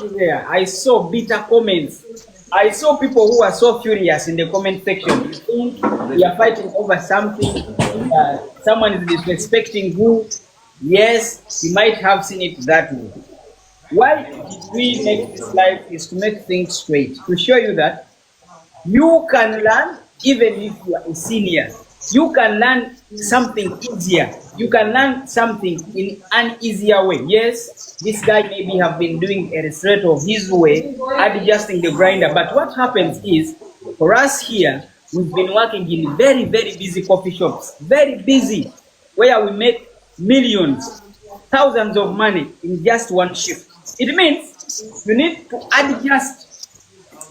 there, I saw bitter comments. I saw people who are so furious in the comment section. You think we are fighting over something? Someone is disrespecting who? Yes, you might have seen it that way. Why did we make this live is to make things straight, to show you that you can learn even if you are a senior. You can learn something easier. You can learn something in an easier way. Yes, this guy maybe have been doing a research of his way, adjusting the grinder. But what happens is, for us here, we've been working in very, very busy coffee shops. Very busy, where we make millions, thousands of money in just one shift. It means you need to adjust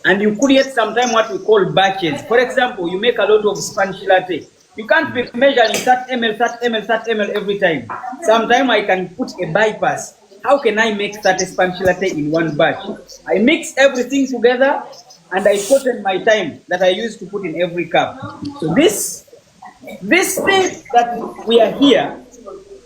and you create sometimes what we call batches. For example, you make a lot of Spanish latte. You can't be measuring 30 ml, 30 ml, 30 ml every time. Sometimes I can put a bypass. How can I make 30 Spanish latte in one batch? I mix everything together and I put in my time that I used to put in every cup. So this thing that we are here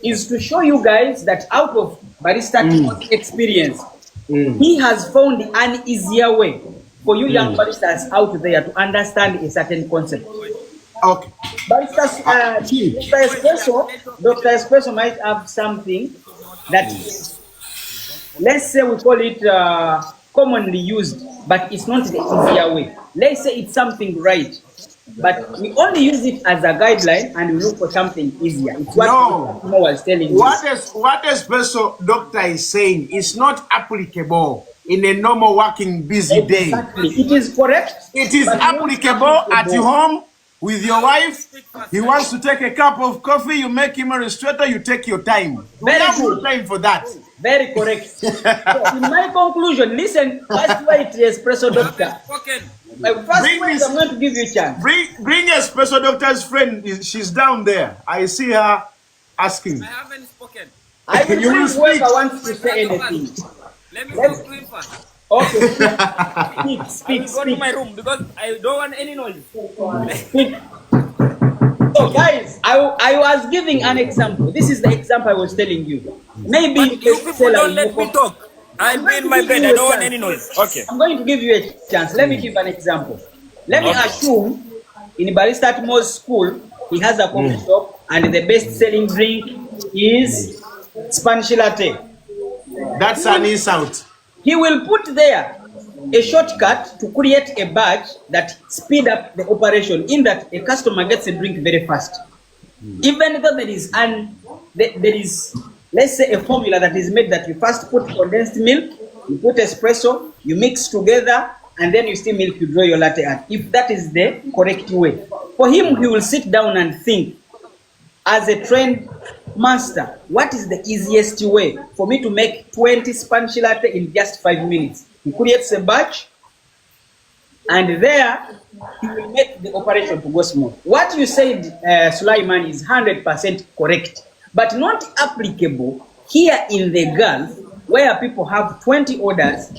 is to show you guys that out of Barista experience, he has found an easier way for you young baristas out there to understand a certain concept. Okay. Baristas, Dr. Espresso might have something that, let's say we call it commonly used, but it's not the easier way. Let's say it's something right, but we only use it as a guideline and we look for something easier. It's what Mo was telling you. What Espresso doctor is saying is not applicable in a normal working busy day. Exactly. It is correct. It is applicable at home with your wife. He wants to take a cup of coffee, you make him a illustrator, you take your time. Very good time for that. Very correct. So in my conclusion, listen, first wait, Espresso doctor. I'm going to give you a chance. Bring Espresso doctor's friend. She's down there. I see her asking. I haven't spoken. I will bring whoever wants to say anything. Let me talk to him first. Okay. Speak. Go to my room because I don't want any noise. Speak. So guys, I was giving an example. This is the example I was telling you. Maybe you people don't let me talk. I'll be in my bed. I don't want any noise. Okay. I'm going to give you a chance. Let me give an example. Let me assume in Barista Atmo's school, he has a coffee shop and the best-selling drink is Spanish latte. That's an insult. He will put there a shortcut to create a batch that speed up the operation in that a customer gets a drink very fast. Even though there is, let's say, a formula that is made that you first put condensed milk, you put espresso, you mix together, and then you still milk, you draw your latte art. If that is the correct way. For him, he will sit down and think, as a trained master, what is the easiest way for me to make 20 Spanish latte in just 5 minutes? He creates a batch, and there he will make the operation to go smooth. What you said, Sulaiman, is 100% correct, but not applicable here in the Gulf, where people have 20 orders.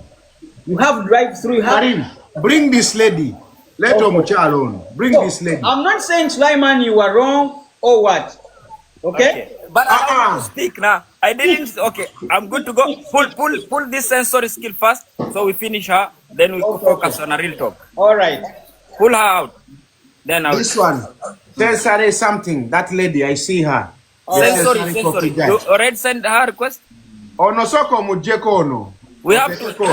You have drive-through. Karim, bring this lady. Let Omucha alone. Bring this lady. I'm not saying, Sulaiman, you are wrong or what. Okay? But I want to speak now. I didn't. Okay, I'm good to go. Pull this sensory skill first, so we finish her. Then we focus on a real talk. All right. Pull her out. Then I will. This one. Sensory something. That lady, I see her. Sensory. You already sent her request? Onosoko mujeko no. We have to.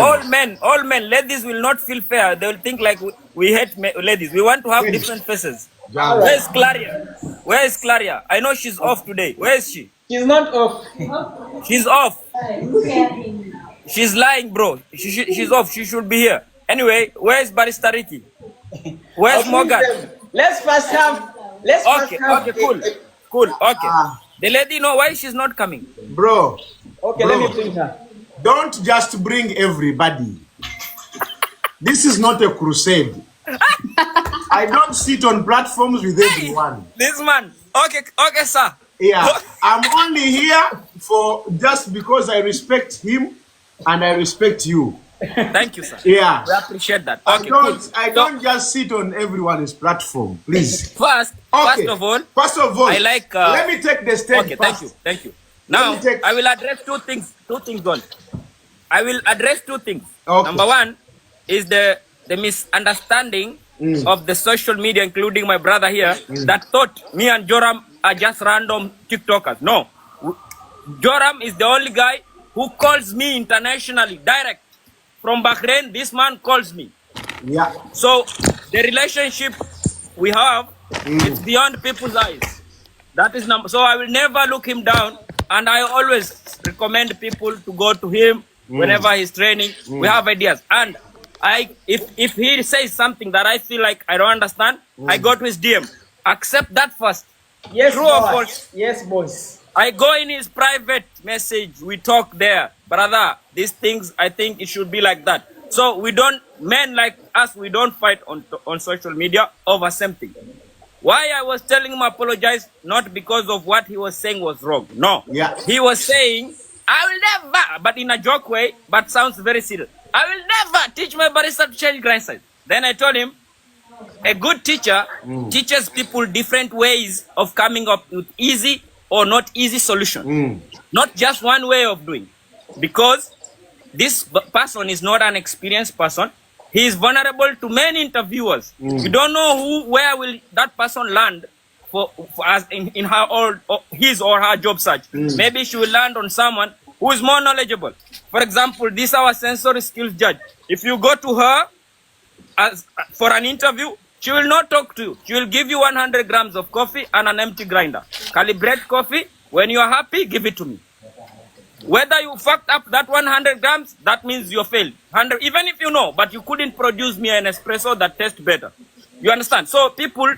All men. Ladies will not feel fair. They will think like we hate ladies. We want to have different faces. Where is Claria? I know she's off today. Where is she? She's not off. She's off. She's lying, bro. She's off. She should be here. Anyway, where is Barista Ricky? Where's Morgan? Let's first have. Okay, cool. Okay. The lady know why she's not coming. Bro. Okay, let me bring her. Don't just bring everybody. This is not a crusade. I don't sit on platforms with everyone. This man. Okay, sir. Yeah, I'm only here for just because I respect him and I respect you. Thank you, sir. Yeah. We appreciate that. Okay, I don't just sit on everyone's platform, please. First of all, I like. Let me take the stage. Okay, thank you. Now I will address two things. Only. I will address two things. Okay. Number one is the misunderstanding of the social media, including my brother here, that thought me and Joram are just random TikTokers. No. Joram is the only guy who calls me internationally, direct. From Bahrain, this man calls me. Yeah. So the relationship we have is beyond people's eyes. That is number. So I will never look him down, and I always recommend people to go to him whenever he's training. We have ideas, and if he says something that I feel like I don't understand, I go to his DM. Accept that first. Yes, True or boss. false? Yes, boss. I go in his private message. We talk there, brother. These things, I think it should be like that. So we don't, men like us, we don't fight on social media over something. Why I was telling him apologize, not because of what he was saying was wrong. No. Yeah. He was saying, I will never, but in a joke way, but sounds very serious. I will never teach my barista to change grind size. Then I told him, a good teacher teaches people different ways of coming up with easy or not easy solution. Not just one way of doing. Because this person is not an experienced person. He is vulnerable to many interviewers. You don't know where will that person land for as in her or his or her job search. Maybe she will land on someone who is more knowledgeable. For example, this our sensory skills judge. If you go to her for an interview, she will not talk to you. She will give you 100 grams of coffee and an empty grinder. Calibrate coffee. When you are happy, give it to me. Whether you fucked up that 100 grams, that means you failed. 100, even if you know, but you couldn't produce me an espresso that tastes better. You understand? So people,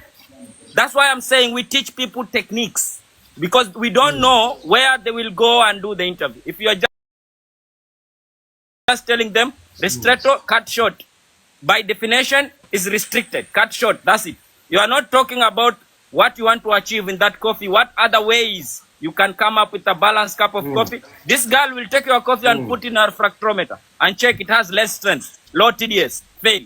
that's why I'm saying we teach people techniques. Because we don't know where they will go and do the interview. If you are just telling them, ristretto, cut short. By definition, is restricted. Cut short, that's it. You are not talking about what you want to achieve in that coffee. What other ways you can come up with a balanced cup of coffee. This girl will take your coffee and put in her fractometer and check it has less strength, low TDS, fail.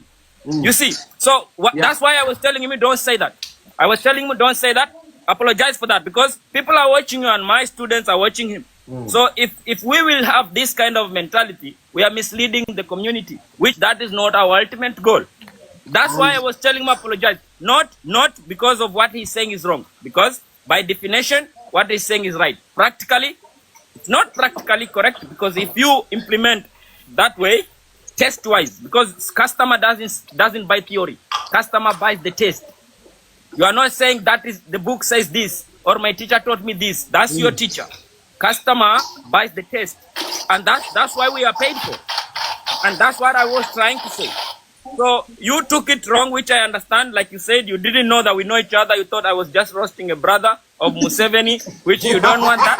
You see? So that's why I was telling him, don't say that. I was telling him, don't say that. Apologize for that, because people are watching you and my students are watching him. So if we will have this kind of mentality, we are misleading the community, which that is not our ultimate goal. That's why I was telling him apologize. Not because of what he's saying is wrong, because by definition, what he's saying is right. Practically, it's not practically correct, because if you implement that way, test-wise, because customer doesn't buy theory, customer buys the test. You are not saying that is the book says this or my teacher taught me this. That's your teacher. Customer buys the test, and that's why we are paid for. And that's what I was trying to say. So you took it wrong, which I understand. Like you said, you didn't know that we know each other. You thought I was just roasting a brother of Museveni, which you don't want that.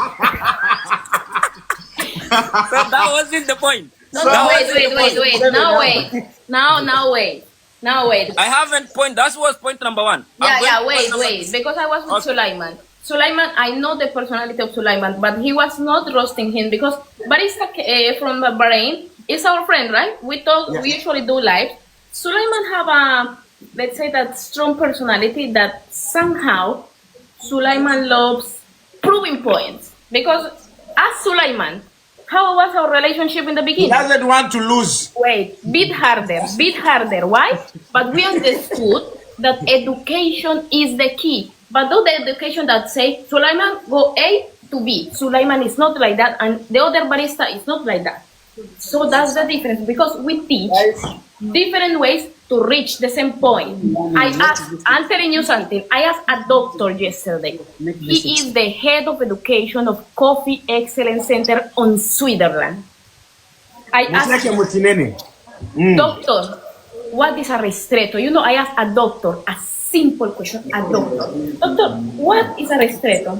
So that wasn't the point. No, wait. Now wait. I haven't point. That was point number one. Wait. Because I was with Sulaiman. Sulaiman, I know the personality of Sulaiman, but he was not roasting him because Barista from Bahrain is our friend, right? We talk. Yes. We usually do live. Sulaiman have a, let's say, that strong personality that somehow Sulaiman loves proving points. Because as Sulaiman, how was our relationship in the beginning? He doesn't want to lose. Wait, beat harder. Why? But we understood that education is the key. But not the education that say, Sulaiman, go A to B. Sulaiman is not like that, and the other barista is not like that. So that's the difference, because we teach different ways to reach the same point. I'm telling you something. I asked a doctor yesterday. He is the head of education of Coffee Excellence Center on Switzerland. I asked him, Doctor, what is a ristretto? You know, I asked a doctor a simple question. A doctor, what is a ristretto?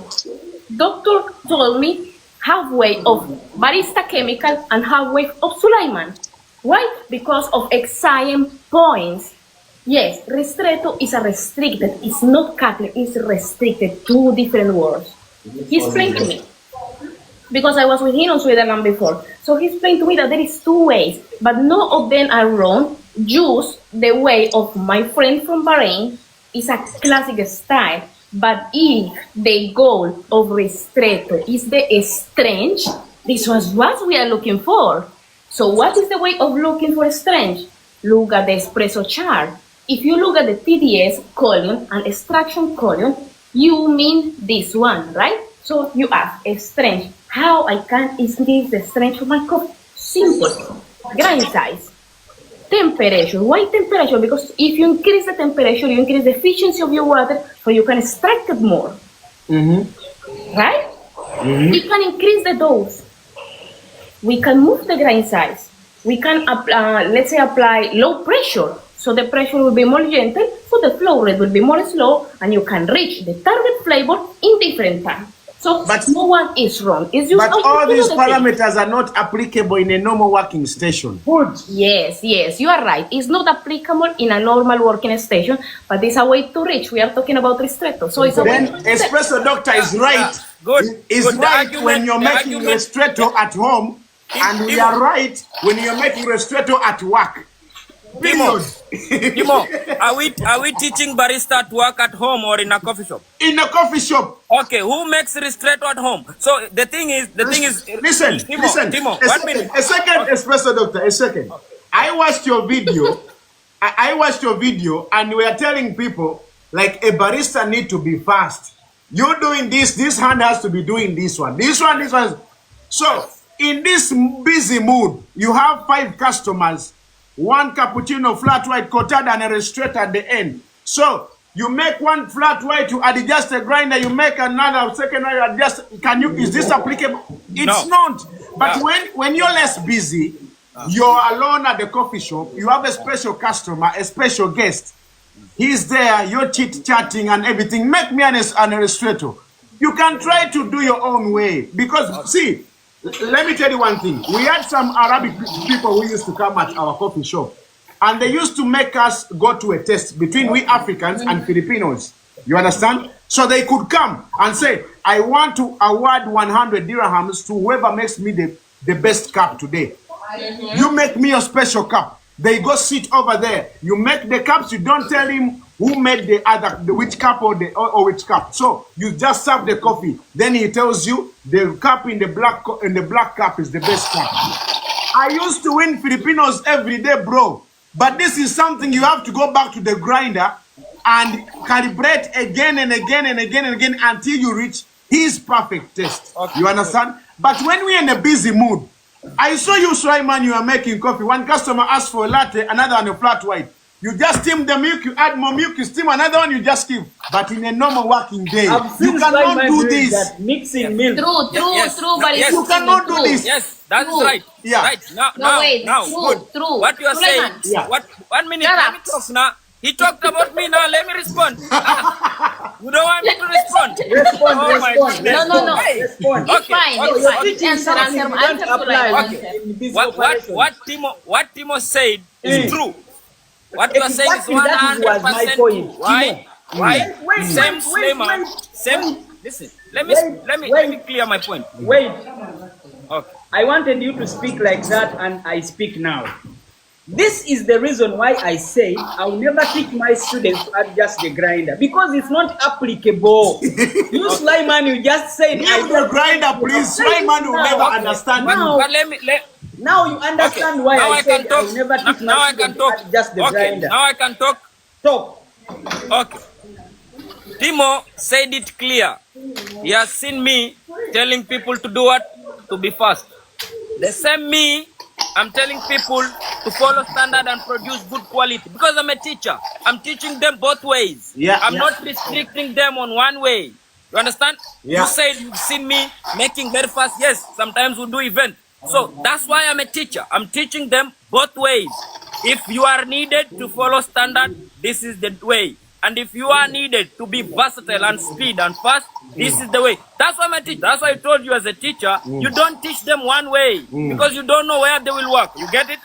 Doctor told me halfway of barista chemical and halfway of Sulaiman. Why? Because of exam points. Yes, ristretto is a restricted. It's not Catholic. It's restricted. Two different words. He explained to me. Because I was with him on Switzerland before. So he explained to me that there is two ways, but none of them are wrong. Use the way of my friend from Bahrain is a classic style. But if the goal of ristretto is the strange, this was what we are looking for. So what is the way of looking for strength? Look at the espresso chart. If you look at the TDS column and extraction column, you mean this one, right? So you ask strength. How I can increase the strength of my coffee? Simple. Grind size. Temperature. Why temperature? Because if you increase the temperature, you increase the efficiency of your water, so you can extract it more. Right? You can increase the dose. We can move the grind size. We can, let's say, apply low pressure. So the pressure will be more gentle, so the flow rate will be more slow, and you can reach the target flavor in different time. So no one is wrong. It's just but all these parameters are not applicable in a normal working station. Good. Yes, you are right. It's not applicable in a normal working station, but it's a way to reach. We are talking about ristretto. So it's a way to Espresso Doctor is right. Good. Is Good. right Argument, when you're making argument. ristretto at home, and we are right when you're making ristretto at work. Timo, are we teaching barista to work at home or in a coffee shop? In a coffee shop. Okay, who makes ristretto at home? So the thing is, listen, Timo, 1 minute. A second, Espresso Doctor, a second. I watched your video. I watched your video, and we are telling people like a barista need to be fast. You're doing this. This hand has to be doing this one. This one. So in this busy mood, you have 5 customers. 1 cappuccino, flat white, cottada, and a ristretto at the end. So you make 1 flat white, you adjust a grinder, you make another second one, you adjust. Is this applicable? It's not. But when you're less busy, you're alone at the coffee shop, you have a special customer, a special guest. He's there, you're chit-chatting and everything. Make me an ristretto. You can try to do your own way. Because, see, let me tell you one thing. We had some Arabic people who used to come at our coffee shop, and they used to make us go to a test between we Africans and Filipinos. You understand? So they could come and say, I want to award 100 dirhams to whoever makes me the best cup today. You make me a special cup. They go sit over there. You make the cups. You don't tell him who made which cup or which cup. So you just serve the coffee. Then he tells you the cup in the black cup is the best cup. I used to win Filipinos every day, bro. But this is something you have to go back to the grinder and calibrate again and again and again and again until you reach his perfect taste. Okay. You understand? But when we're in a busy mood, I saw you, Sulaiman, you are making coffee. 1 customer asks for a latte, another on a flat white. You just steam the milk, you add more milk, you steam another one, you just give. But in a normal working day, you cannot do this. That mixing milk. True, but yes, you cannot do this. Yes, that's right. Yeah. Right. Now, true. What you are saying? Yeah. 1 minute, let me talk now. He talked about me now. Let me respond. You don't want me to respond? Respond. My goodness. No. Hey. Respond. It's fine. What Timo said is true. What you are saying is Exactly, that was my 100% point. true. Why? Wait, Same wait, Sulaiman. Same. Listen. Let me clear my point. Wait. Okay. I wanted you to speak like that, and I speak now. This is the reason why I say I'll never teach my students to adjust the grinder, because it's not applicable. You Sulaiman, you just said Leave the grinder, please. Sulaiman will never understand. Now you understand why I said I'll never teach my students to adjust the grinder. Now I can talk. Talk. Okay. Timo said it clear. He has seen me telling people to do what? To be fast. The same me, I'm telling people to follow standard and produce good quality, because I'm a teacher. I'm teaching them both ways. I'm not restricting them on one way. You understand? You said you've seen me making very fast. Yes, sometimes we do event. So that's why I'm a teacher. I'm teaching them both ways. If you are needed to follow standard, this is the way. And if you are needed to be versatile and speed and fast, this is the way. That's why I'm a teacher. That's why I told you as a teacher, you don't teach them one way, because you don't know where they will work. You get it?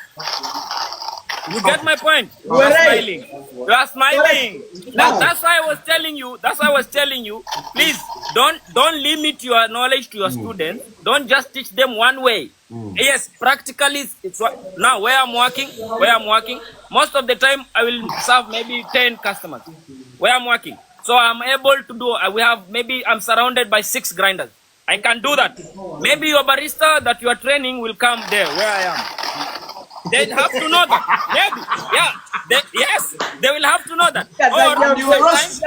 You get my point? You are smiling. You are smiling. That's why I was telling you. That's why I was telling you. Please don't limit your knowledge to your students. Don't just teach them one way. Yes, practically it's now where I'm working. Most of the time I will serve maybe 10 customers. Where I'm working, so I'm able to do. I'm surrounded by 6 grinders. I can do that. Maybe your barista that you are training will come there where I am. They have to know that. Maybe. Yeah. Yes, they will have to know that. Yeah, that you were roast.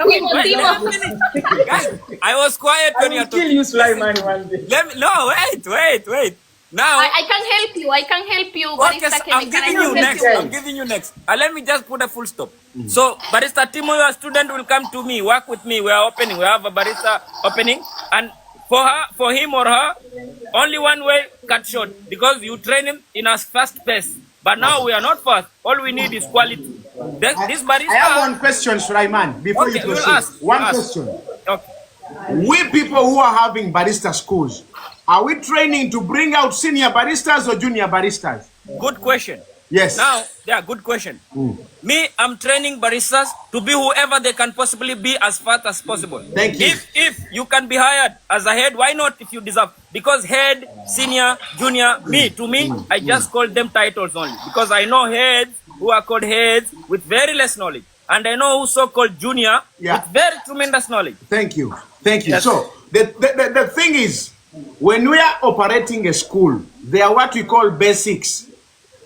Guys, I was quiet I when you're will kill talking. you, Sulaiman, one day. Wait. Now, I can help you. I can help you. okay, Barista so Kemi. I'm Can I giving you help next. you? I'm giving you next. Let me just put a full stop. So, Barista Timo, your student will come to me, work with me. We are opening. We have a barista opening, and for him or her, only one way, cut short, because you train him in a fast pace. But now we are not fast. All we need is quality. This barista. I have one question, Sulaiman, before Okay, you we'll proceed. ask. One We'll ask. question. Okay. We people who are having barista schools, are we training to bring out senior baristas or junior baristas? Good question. Yes. Now, yeah, good question. Me, I'm training baristas to be whoever they can possibly be as fast as possible. Thank you. If you can be hired as a head, why not if you deserve? Because head, senior, junior, to me, I just call them titles only. Because I know heads who are called heads with very less knowledge. And I know who so-called junior with very tremendous knowledge. Thank you. Thank you. Yes. So, the thing is, when we are operating a school, they are what we call basics.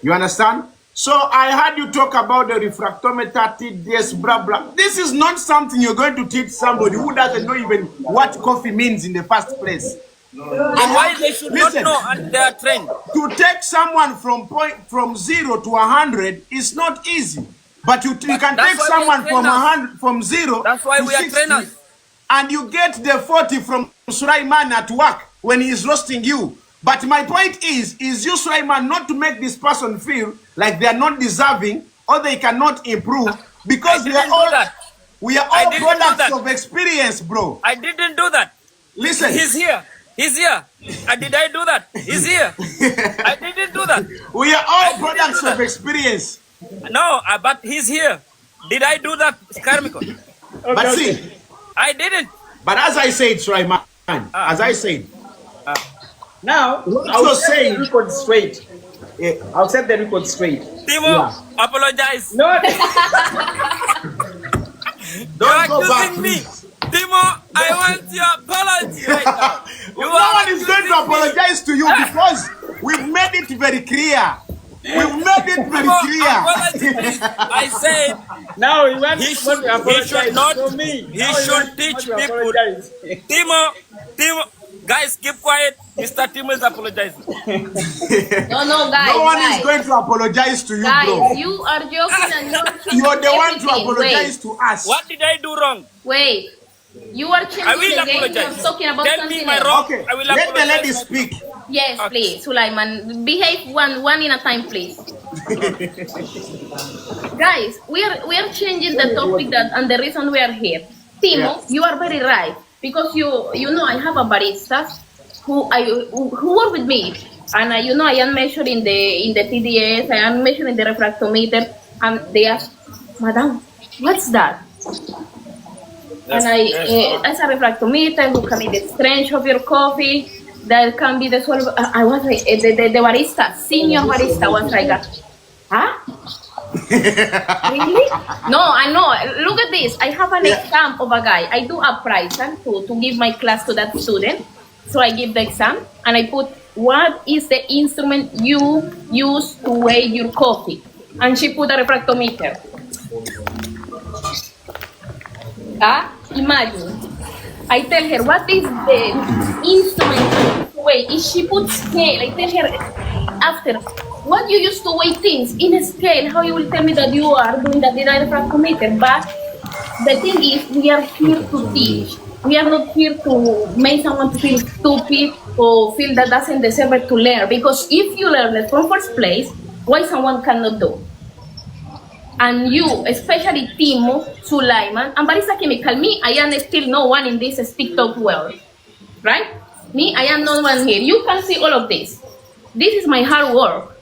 You understand? So I heard you talk about the refractometer, TDS, blah, blah. This is not something you're going to teach somebody who doesn't know even what coffee means in the first place. And why they should Listen, not know and they are trained. to take someone from 0 to 100 is not easy. But you can that's take why we someone are from trainers. 0 That's why to we are 60, trainers. and you get the 40 from Sulaiman at work when he is roasting you. But my point is you, Sulaiman, not to make this person feel like they are not deserving or they cannot improve, because we are all products of experience, bro. I didn't do that. Listen. He's here. Did I do that? He's here. I didn't do that. We are all products of experience. No, but he's here. Did I do that, Karmiko? But see, I didn't. but as I said, Sulaiman, as I said, Now, What I'll you're set saying- the record straight. I'll set the record straight. Timo, apologize. No, don't go You're back, accusing me. please. Timo, I want your apology right now. You No are one is going to accusing me. apologize to you because we've made it very clear. We've made it very Timo, clear. apology, please. I said now he wants He to should apologize not- to me. he Now should wants teach to people. apologize. Timo, guys, keep quiet. Mr. Timo is apologizing. No, guys. No one guys. is going to apologize to you, Guys, bro. you are joking and not You're the one to everything. apologize to us. What did I do wrong? Wait. You are I changing will the game. apologize. You're talking about Tell me something my else. wrong. Okay, I will let the apologize. lady speak. Yes, Okay. please, Sulaiman. Behave one in a time, please. Guys, we are changing the topic and the reason we are here. Timo, you are very right, because you know I have a barista who work with me, and you know I am measuring the TDS, I am measuring the refractometer, and they ask, Madam, what's that? And as a refractometer who can be the strength of your coffee, that can be the solve. I was like, the barista, senior barista was like, huh? Really? No, I know. Look at this. I have an exam of a guy. I do a prize to give my class to that student. So I give the exam and I put, what is the instrument you use to weigh your coffee? And she put a refractometer. Imagine. I tell her, what is the instrument to weigh? If she puts scale, I tell her after, what you use to weigh things in a scale, how you will tell me that you are doing that in a refractometer? But the thing is, we are here to teach. We are not here to make someone to feel stupid or feel that doesn't deserve it to learn. Because if you learn it from first place, why someone cannot do? And you, especially Timo, Sulaiman, and Barista Chemical, me, I am still no one in this TikTok world, right? Me, I am no one here. You can see all of this. This is my hard work,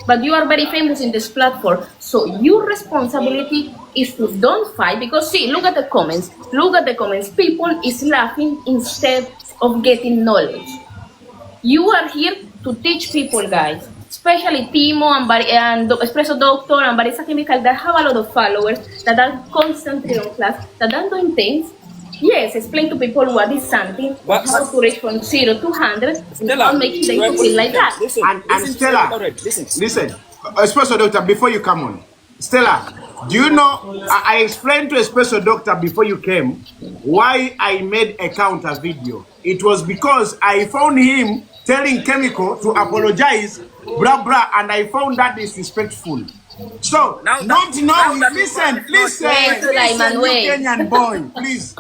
but you are very famous in this platform. So your responsibility is to don't fight, because see, look at the comments. Look at the comments. People is laughing instead of getting knowledge. You are here to teach people, guys. Especially Timo and Espresso Doctor and Barista Chemical that have a lot of followers that are constantly on class, that are doing things. Yes, explain to people what is something, how to reach from 0 to 100, without making them feel like that. Listen, And listen, Stella, alright, listen. listen, Espresso Doctor, before you come on, Stella, do you know, I explained to Espresso Doctor before you came why I made a counter video. It was because I found him telling Chemical to apologize, blah, blah, and I found that disrespectful. So, Now not that- knowing, now that- listen, Sulaiman, you wait. Kenyan boy, please.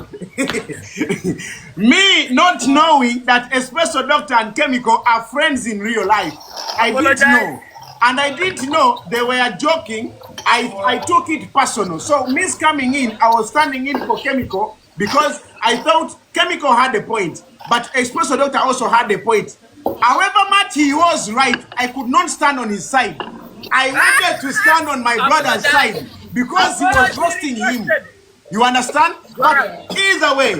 Me not knowing that Espresso Doctor and Chemical are friends in real life. I didn't Apologize. know. And I didn't know they were joking. I took it personal. So, Miss coming in, I was standing in for Chemical because I thought Chemical had a point. But Espresso Doctor also had a point. However much he was right, I could not stand on his side. I wanted to stand on my brother's side because he was roasting him. You understand? But either way,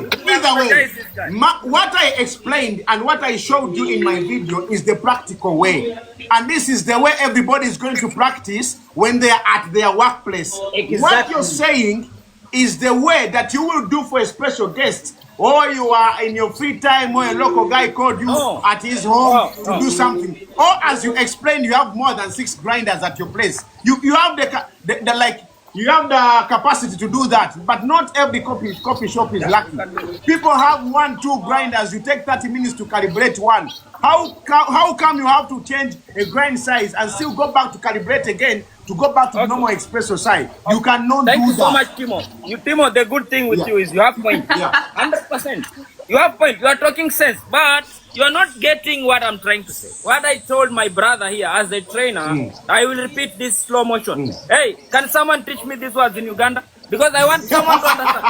what I explained and what I showed you in my video is the practical way. And this is the way everybody is going to practice when they are at their workplace. Exactly. What you're saying is the way that you will do for a special guest, or you are in your free time where a local guy called you at his home to do something, or as you explained, you have more than 6 grinders at your place. You have the like, you have the capacity to do that, but not every coffee shop is lucky. People have 1, 2 grinders. You take 30 minutes to calibrate one. How come you have to change a grind size and still go back to calibrate again to go back to the normal espresso side? You cannot Thank do you that. so much, Timo. Timo, the good thing with you is you have point. 100%. You have point. You are talking sense, but you are not getting what I'm trying to say. What I told my brother here as a trainer, I will repeat this slow motion. Hey, can someone teach me these words in Uganda? Because I want someone to understand.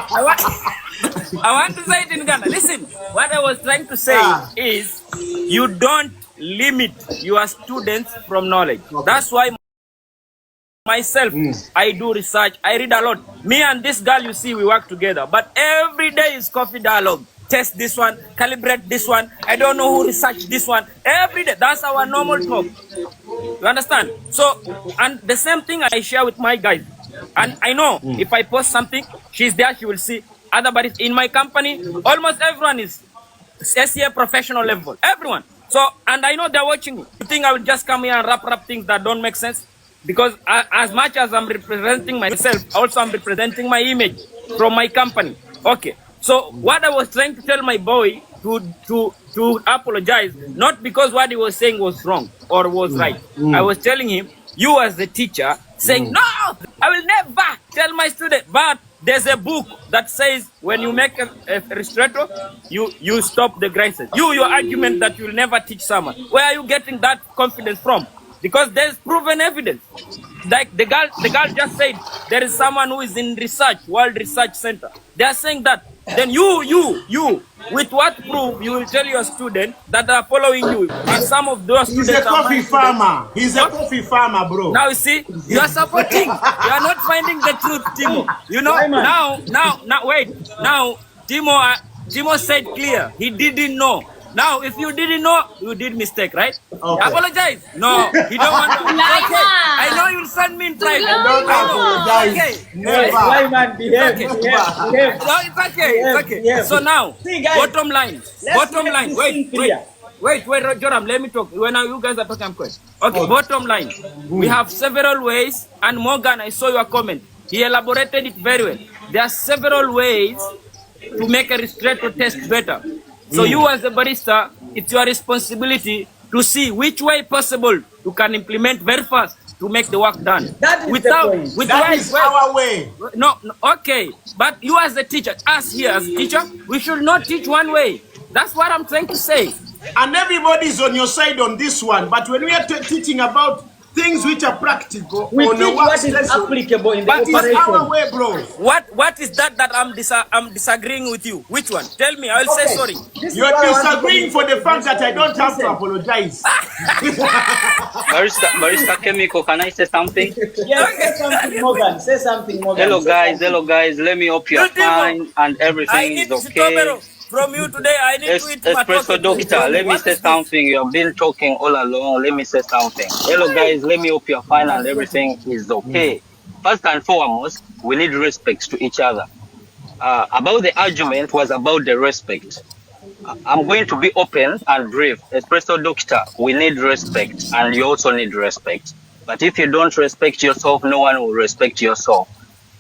I want to say it in Uganda. Listen, what I was trying to say is you don't limit your students from knowledge. That's why myself, I do research, I read a lot. Me and this girl, you see, we work together. But every day is coffee dialogue. Test this one, calibrate this one. I don't know who researched this one. Every day, that's our normal talk. You understand? So, and the same thing I share with my guys. And I know if I post something, she's there, she will see. Otherwise, in my company, almost everyone is SCA professional level. Everyone. So, and I know they're watching me. You think I will just come here and wrap things that don't make sense? Because as much as I'm representing myself, also I'm representing my image from my company. Okay. So what I was trying to tell my boy to apologize, not because what he was saying was wrong or was right. I was telling him, you as the teacher, saying, no, I will never tell my student. But there's a book that says when you make a ristretto, you stop the grind size. Your argument that you will never teach someone. Where are you getting that confidence from? Because there's proven evidence. Like the girl just said, there is someone who is in research, World Research Center. They are saying that. Then you, with what proof you will tell your student that they are following you? And some of those He's students a coffee farmer. He's a coffee farmer, bro. Now you see, you are supporting. You are not finding the truth, Timo. You know, now wait. Now, Timo said clear. He didn't know. Now, if you didn't know, you did mistake, right? Okay. Apologize. No, you don't want to. Okay. I know you'll send me in private. Don't apologize. Okay. Never. Sulaiman, behave. No, it's okay. It's okay. So now, See, guys, bottom line. Bottom make line. this Wait, thing wait. clear. Wait, Joram, let me talk. When you guys are talking, I'm quiet. Okay, bottom line. We have several ways, and Morgan, I saw your comment. He elaborated it very well. There are several ways to make a ristretto taste better. So you as a barista, it's your responsibility to see which way possible you can implement very fast to make the work done. That is the point. That is our way. No, okay. But you as a teacher, us here as a teacher, we should not teach one way. That's what I'm trying to say. And everybody's on your side on this one. But when we are teaching about things which are practical We on teach the what work is session, applicable in the but it's our operation. way, bro. What is that I'm disagreeing with you? Which one? Tell me. I will say sorry. This is You're what I want to disagreeing for the fact that I don't have to Listen. apologize. Barista Chemical, can I say something? Yes, say something, Morgan. Say something, Morgan. Hello Say something. guys, let me hope you're Good people. fine and I everything need is okay. Sitomero from you today. I need to eat Espresso Doctor, let me say something. You have been talking all along. Let me say something. Hello guys, let me hope you're fine and everything is okay. First and foremost, we need respect to each other. About the argument was about the respect. I'm going to be open and brief. Espresso Doctor, we need respect and you also need respect. But if you don't respect yourself, no one will respect yourself.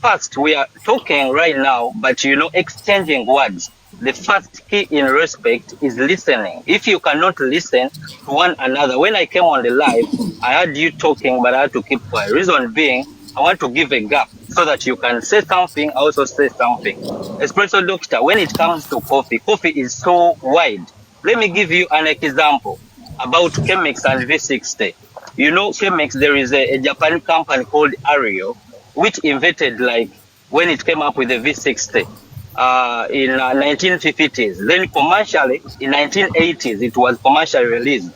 First, we are talking right now, but exchanging words. The first key in respect is listening. If you cannot listen to one another, when I came on the live, I heard you talking, but I had to keep quiet. Reason being, I want to give a gap so that you can say something, I also say something. Espresso Doctor, when it comes to coffee, coffee is so wide. Let me give you an example about Chemex and V60. Chemex, there is a Japan company called Ario, which invented when it came up with the V60 in 1950s. Then commercially, in 1980s, it was commercially released.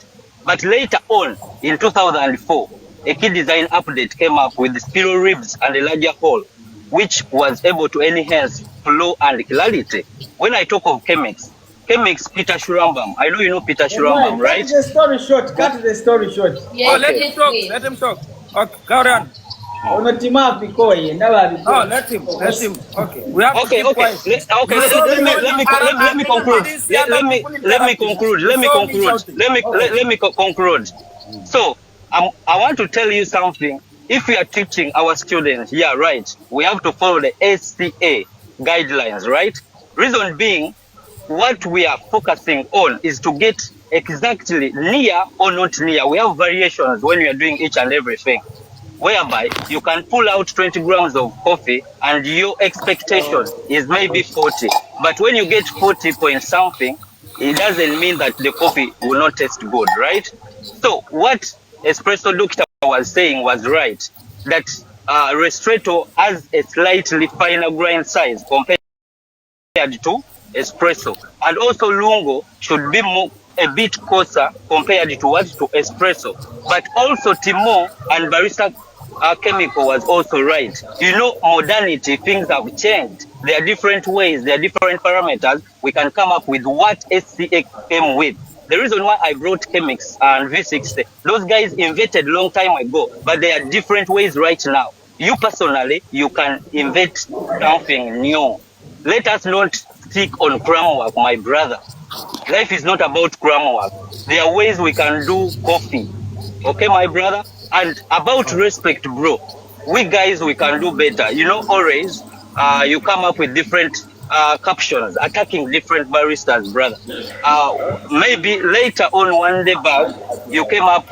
But later on, in 2004, a key design update came up with the spiral ribs and a larger hole, which was able to enhance flow and clarity. When I talk of Chemex, Peter Shurambam. I know you know Peter Shurambam, right? Cut the story short. Cut the story short. Yes, Let him yes, talk. please. Let him talk. Okay, carry on. Let him. Okay, we have to keep quiet. Let me conclude. Let me conclude. So, I want to tell you something. If we are teaching our students, yeah, right, we have to follow the SCA guidelines, right? Reason being, what we are focusing on is to get exactly near or not near. We have variations when we are doing each and everything, whereby you can pull out 20 grams of coffee and your expectation is maybe 40. But when you get 40 point something, it doesn't mean that the coffee will not taste good, right? So what Espresso Doctor was saying was right, that Ristretto has a slightly finer grind size compared to Espresso. And also Lungo should be a bit coarser compared to Espresso. But also Timor and Barista Chemical was also right. Modernity, things have changed. There are different ways, there are different parameters. We can come up with what SCA came with. The reason why I brought Chemex and V60, those guys invented long time ago, but there are different ways right now. You personally, you can invent something new. Let us not stick on cram work, my brother. Life is not about cram work. There are ways we can do coffee. Okay, my brother? And about respect, bro. We guys, we can do better. Always, you come up with different captions, attacking different baristas, brother. Maybe later on one day back, you came up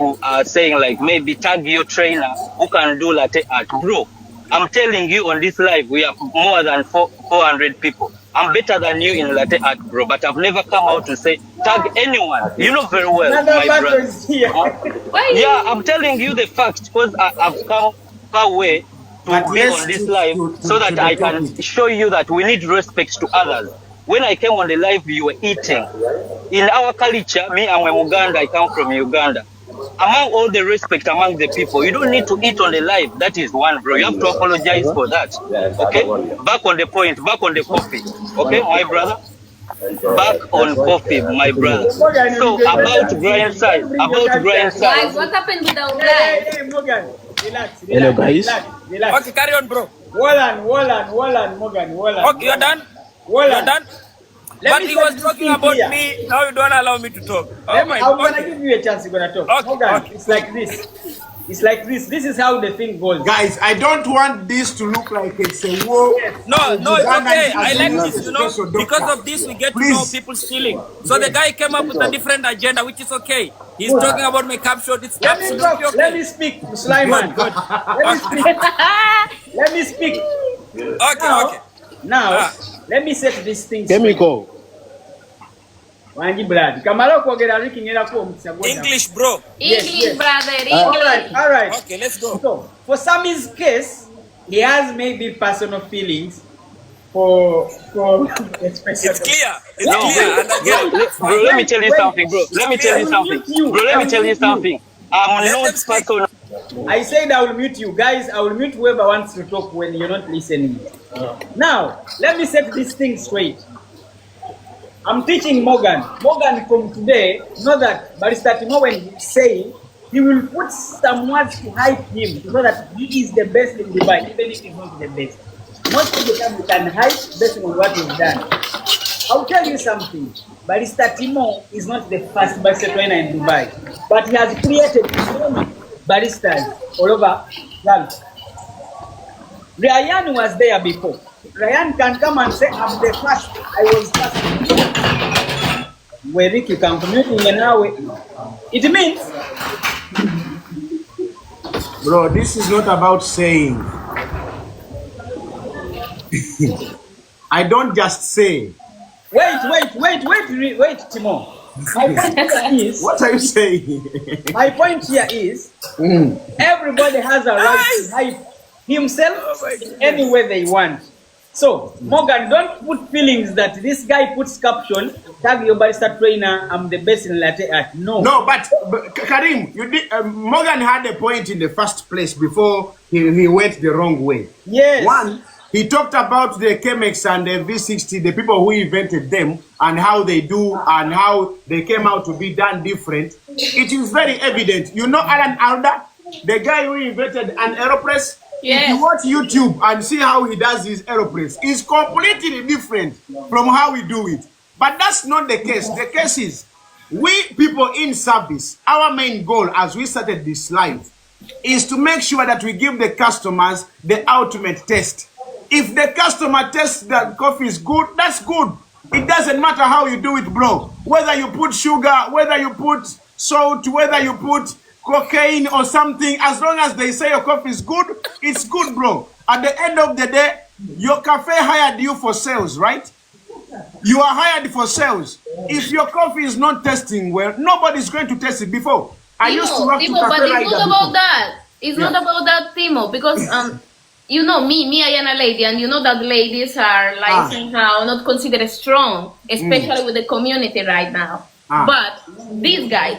saying maybe tag your trainer who can do latte art. Bro, I'm telling you on this live, we have more than 400 people. I'm better than you in latte art, bro, but I've never come out to say tag anyone. You know very well, my brother. Yeah, I'm telling you the facts because I've come far way to be on this live so that I can show you that we need respect to others. When I came on the live, you were eating. In our culture, me, I'm a Muganda, I come from Uganda. Among all the respect among the people, you don't need to eat on the live. That is one, bro. You have to apologize for that. Okay? Back on the point, back on the coffee. Okay, my brother? Back on coffee, my brother. So, about grind size. Guys, what happened with our guys? Hey, Morgan. Relax. Hello, guys. Relax. Okay, carry on, bro. Wallan, Morgan. Okay, you're done? You're done? But he was talking about me. Now you don't allow me to talk. I'm gonna give you a chance. You're gonna talk. Okay, Morgan, okay. it's like this. It's like this. This is how the thing goes. Guys, I don't want this to look like it's a war. No, it's okay. I like Ugandan this, Espresso because Doctor. of this we get to Please. know people stealing. So the guy came up with a different agenda, which is okay. He's talking about my caption. It's Let me absolutely talk. okay. Let me speak, Sulaiman. Good. Let me speak. Okay. Now, let me set this thing straight. Chemical. Wangi blood. Kamala kwogera Ricky ngera ko mukisa gwona. English, bro. English, brother, All right. Okay, let's go. So, for Sammy's case, he has maybe personal feelings for Espresso. It's clear. It's No, clear. And again, bro, let me tell you something, bro. Let me tell you something. I'm not personal. I said I will mute you guys. I will mute whoever wants to talk when you're not listening. Now, let me set this thing straight. I'm teaching Morgan. Morgan from today, know that Barista Timo, when he's saying, he will put some words to hype him so that he is the best in Dubai, even if he's not the best. Most of the time we can hype based on what he's done. I'll tell you something. Barista Timo is not the first barista trainer in Dubai, but he has created his own baristas all over Gulf. Ryan was there before. Ryan can come and say, I'm the first. I was first. Where you can commuting in our way. It means, Bro, this is not about saying. I don't just say. wait, Timo. My point here is, What are you saying? my point here is, everybody has a right to hype himself any way they want. So, Morgan, don't put feelings that this guy puts caption, tag your barista trainer, I'm the best in latte art. No. No, but Karim, you did. Morgan had a point in the first place before he went the wrong way. Yes. One, he talked about the Chemex and the V60, the people who invented them, and how they do, and how they came out to be done different. It is very evident. You know Alan Alda, the guy who invented an AeroPress? If you watch YouTube and see how he does his AeroPress, it's completely different from how we do it. But that's not the case. The case is, we people in service, our main goal as we started this live is to make sure that we give the customers the ultimate test. If the customer tests that coffee is good, that's good. It doesn't matter how you do it, bro. Whether you put sugar, whether you put salt, whether you put cocaine or something, as long as they say your coffee is good, it's good, bro. At the end of the day, your cafe hired you for sales, right? You are hired for sales. If your coffee is not testing well, nobody's going to test it before. I used to work to Timo, but cafe it's rider not about before. that. It's not about that, Timo, because you know me, I am a lady, and you know that ladies are like somehow not considered strong, especially with the community right now. But this guy,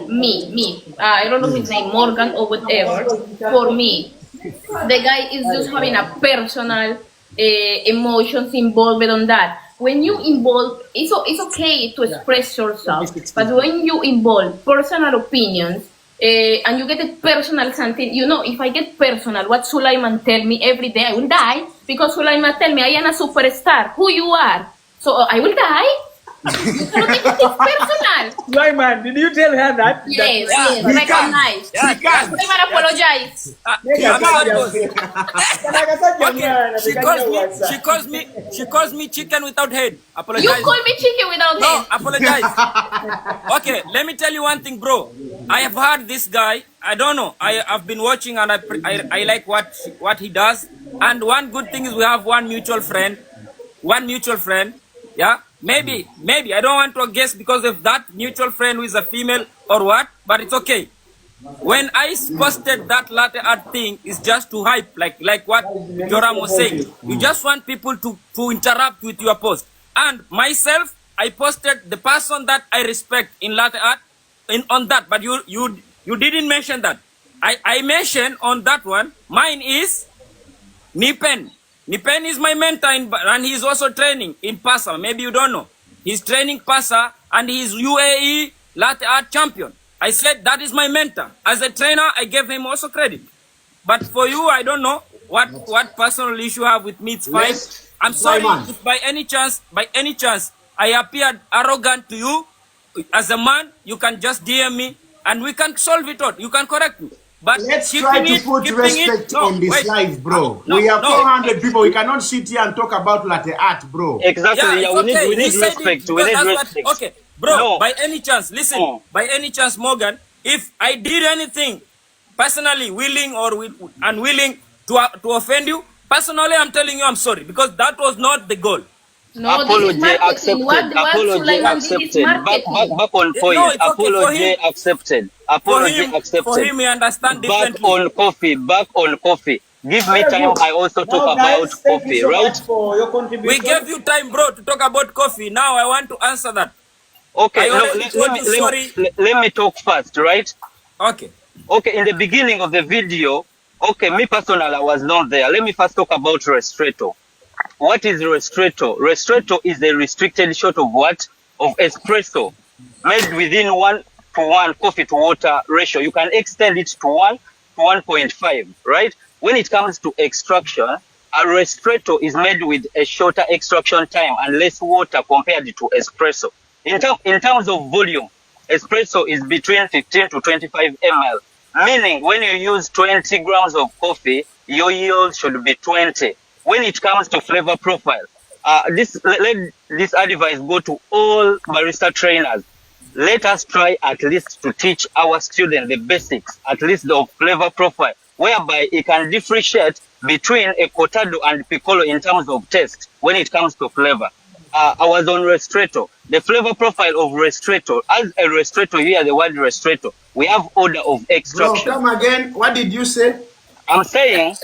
I don't know his name, Morgan or whatever. For me, the guy is just having a personal emotions involved on that. When you involve, it's okay to express yourself, but when you involve personal opinions, and you get a personal something, you know, if I get personal, what Sulaiman tell me every day, I will die, because Sulaiman tell me I am a superstar, who you are, so I will die. You cannot take it personal. Sulaiman, did you tell her that? Yes, That- recognize. Sulaiman apologize. She calls me chicken without head. Apologize. You call me chicken without No, head. apologize. Okay, let me tell you one thing, bro. I have heard this guy. I don't know. I've been watching and I like what he does. And one good thing is we have one mutual friend. Yeah. Maybe. I don't want to guess because of that mutual friend who is a female or what. But it's okay. When I posted that latte art thing, it's just to hype, like what Joram was saying. You just want people to interrupt with your post. And myself, I posted the person that I respect in latte art on that, but you didn't mention that. I mentioned on that one. Mine is Nipen. Nipen is my mentor and he's also training in Pasa. Maybe you don't know. He's training Pasa and he's UAE latte art champion. I said that is my mentor. As a trainer, I gave him also credit. But for you, I don't know what personal issue you have with me. It's fine. I'm sorry if by any chance I appeared arrogant to you. As a man, you can just DM me and we can solve it out. You can correct me. But let's try to put respect on this live, bro. We have 400 people. We cannot sit here and talk about latte art, bro. Exactly. Yeah, we need respect. We need respect. Okay, bro. By any chance, listen. By any chance, Morgan, if I did anything personally, willing or unwilling to offend you, personally, I'm telling you, I'm sorry because that was not the goal. No, apology accepted. Apology accepted. Back on point. No, it's okay apology accepted. Apology accepted. For him, we understand differently. Back on coffee. Give me time. I also talk about coffee, right? For your contribution. We gave you time, bro, to talk about coffee. Now I want to answer that. Okay, let me talk first, right? Okay. Okay, in the beginning of the video, okay, me personally, I was not there. Let me first talk about Ristretto. What is Ristretto? Ristretto is a restricted shot of what? Of espresso, made within 1:1 coffee to water ratio. You can extend it to 1 to 1.5, right? When it comes to extraction, a Ristretto is made with a shorter extraction time and less water compared to espresso. In terms of volume, espresso is between 15 to 25 ml. Meaning, when you use 20 grams of coffee, your yield should be 20. When it comes to flavor profile, let this advice go to all barista trainers. Let us try at least to teach our students the basics, at least of flavor profile, whereby it can differentiate between a cortado and piccolo in terms of taste when it comes to flavor. I was on ristretto. The flavor profile of ristretto, as a ristretto, you hear the word ristretto, we have order of Bro, extraction. come again. What did you say? I'm saying,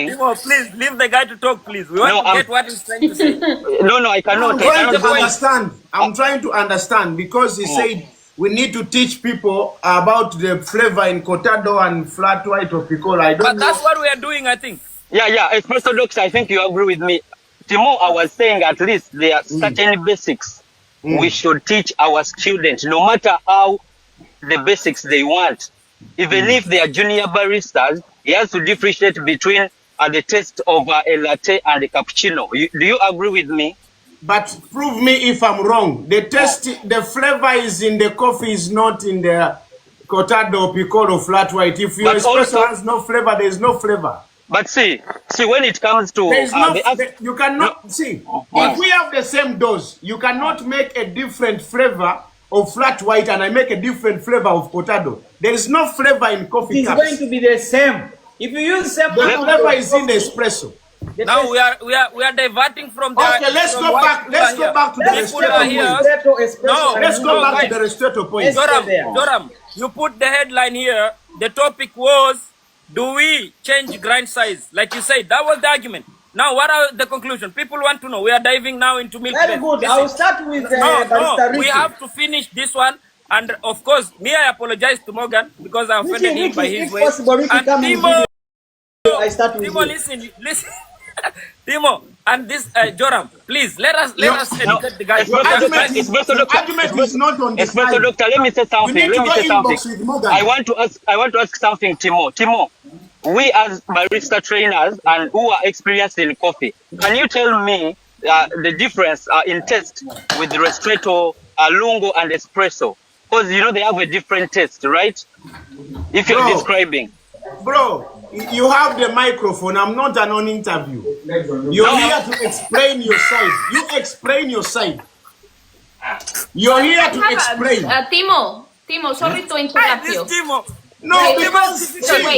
Timo, please leave the guy to talk, please. We want to get what he's trying to say. no, I cannot. I'm trying to do it. understand. I'm trying to understand because he said we need to teach people about the flavor in cortado and flat white or piccolo. I don't But know. that's what we are doing, I think. Yeah, Espresso Doctor, I think you agree with me. Timo, I was saying at least there are certain basics we should teach our students, no matter how the basics they want. Even if they are junior baristas, he has to differentiate between the taste of a latte and a cappuccino. Do you agree with me? But prove me if I'm wrong. The taste, the flavor is in the coffee, is not in the cortado, piccolo, flat white. If your But espresso also- has no flavor, there is no flavor. But see, when it comes to There is no. the You cannot see. If we have the same dose, you cannot make a different flavor of flat white and I make a different flavor of cortado. There is no flavor in coffee It's cups. going to be the same. If you use same The amount flavor of is in the coffee, espresso. the Now taste- we are diverting from the. Okay, let's from go what back. people Let's are go here. back to the People are ristretto here. point. Espresso, No, Let's go back guys. to the ristretto point. Joram, there. Joram, you put the headline here. The topic was, do we change grind size? Like you said, that was the argument. Now, what are the conclusion? People want to know. We are diving now into milk. Very base. good. Listen. I'll start with No, we Ricky. have to finish this one. And of course, me, I apologize to Morgan because I offended him by his if way. possible, Ricky, And come and Timo, I start with Timo, you. listen. Timo, and this Joram, please let us educate the guys. Your Espresso argument Doctor, is, Espresso your Doctor, argument is not on this Espresso line. Doctor, let me say something. You need Let to me go say something. inbox with Morgan. I want to ask something, Timo. Timo, we as barista trainers and who are experienced in coffee, can you tell me the difference in taste with the ristretto, lungo, and espresso? Because you know they have a different taste, right? If you're Bro. describing. Bro, you have the microphone. I'm not an on interview. You're here to explain your side. You explain your side. You're here to explain. Timo, sorry to interrupt This you. Timo. No, Wait, because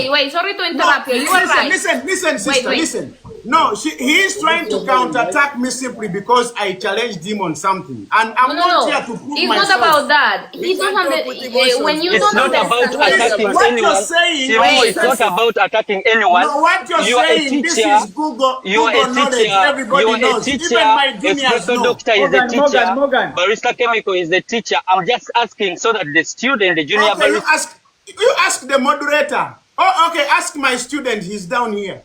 Wait, sorry to interrupt you. You are right. Listen, sister, wait. listen. No, he is trying to counterattack me simply because I challenged him on something, and I'm not here to prove It's myself. not about that. He We don't can't talk with understand. emotions. When you It's don't not about understand what attacking is What anyone. you're saying, Timo, wait, it's not about attacking anyone. No, what you're You are a saying, this teacher. is Google You are Google a knowledge. teacher. Everybody You are a knows. teacher. Even my juniors Espresso know. Doctor is a teacher. Morgan. Barista Chemical is a teacher. I'm just asking so that the student, the junior Okay, barista. you ask the moderator. Oh, okay, ask my student. He's down here.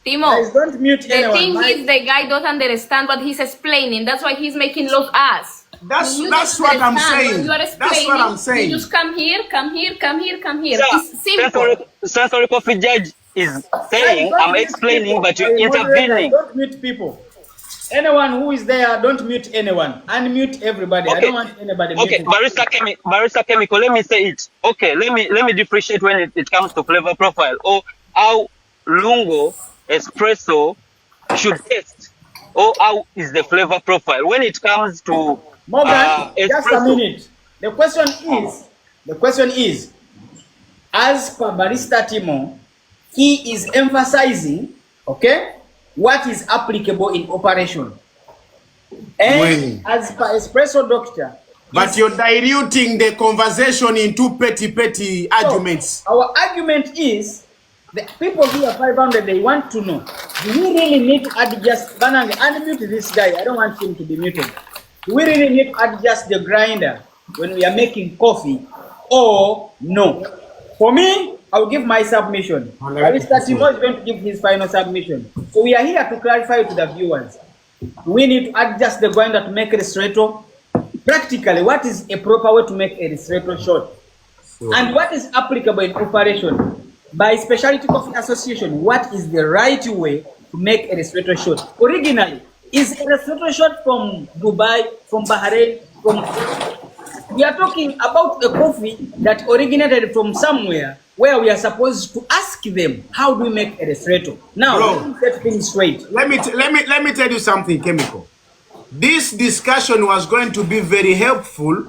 Guys, Timo, don't mute the anyone. thing is the guy doesn't understand what he's explaining. That's why he's making love us. That's You what don't I'm understand. saying. You are That's explaining. what I'm saying. You just come here. Yeah, It's simple. sensory coffee judge is saying, Don't I'm mute explaining, people. but you're Moderator, intervening. Don't mute people. Anyone who is there, don't mute anyone. Unmute everybody. I Okay. don't want anybody Okay, muted. barista chemical, let me say it. Okay, let me differentiate when it comes to flavor profile or how lungo, espresso should taste, or how is the flavor profile when it comes to Morgan, just a espresso. minute. The question is, as per Barista Timo, he is emphasizing, okay, what is applicable in operation. And When? as per Espresso Doctor, But you're diluting the conversation into petty arguments. our argument is, the people here 500, they want to know, do we really need to adjust, Banang, unmute this guy, I don't want him to be muted. Do we really need to adjust the grinder when we are making coffee or no? For me, I will give my submission. Barista Timo is going to give his final submission. So we are here to clarify to the viewers. Do we need to adjust the grinder to make a ristretto? Practically, what is a proper way to make a ristretto short? And what is applicable in operation? By Specialty Coffee Association, what is the right way to make a ristretto short? Originally, is a ristretto short from Dubai, from Bahrain, from We are talking about a coffee that originated from somewhere where we are supposed to ask them, how do we make a ristretto? Now, Bro, let me set things straight. let me tell you something, Chemical. This discussion was going to be very helpful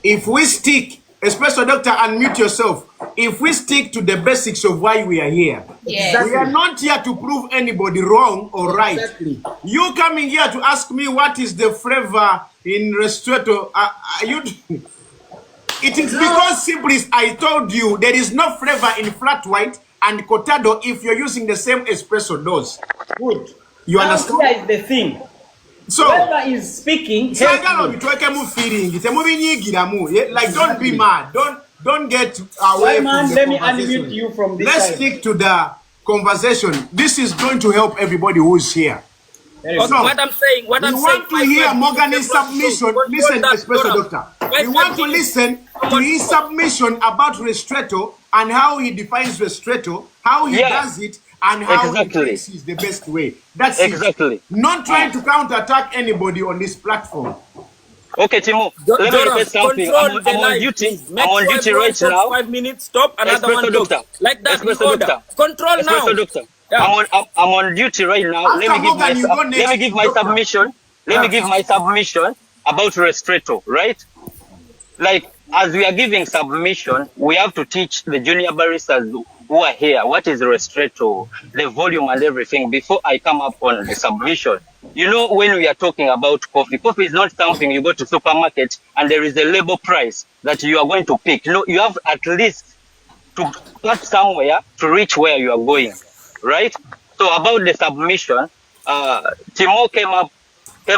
if we stick, Espresso Doctor, unmute yourself. If we stick to the basics of why we are here. Yes. We are not here to prove anybody wrong or right. Exactly. You coming here to ask me what is the flavor in ristretto? It is because simply I told you there is no flavor in flat white and cortado if you're using the same espresso dose. Good. You Now, understand? here is the thing. So, Whoever is speaking, help me. like, don't be mad. Don't get away Simon, from the let me conversation. unmute you from this Let's side. stick to the conversation. This is going to help everybody who's here. Very Okay, good. So, what I'm saying, we want to hear Morgan's submission. Listen, Espresso Doctor. We want to listen to his submission about ristretto and how he defines ristretto, how he Yeah. does it, and how Exactly. he thinks is the best way. That's Exactly. it. Not trying to counterattack anybody on this platform. Okay, Timo, let me Joram, repeat something. control I'm the on line, duty. please. Make I'm on sure duty everyone right talks now. 5 minutes, stop, another Espresso one talks. Doctor. Like that, in Espresso order. Doctor. Control now. Espresso Doctor. Yeah. I'm on duty right now. After Morgan, you go Let me next, give my Doctor. submission. Let me give my submission about ristretto, right? Like, as we are giving submission, we have to teach the junior baristas who are here what is ristretto, the volume and everything before I come up on the submission. You know, when we are talking about coffee, coffee is not something you go to supermarket and there is a label price that you are going to pick. No, you have at least to start somewhere to reach where you are going, right? So about the submission, Timo came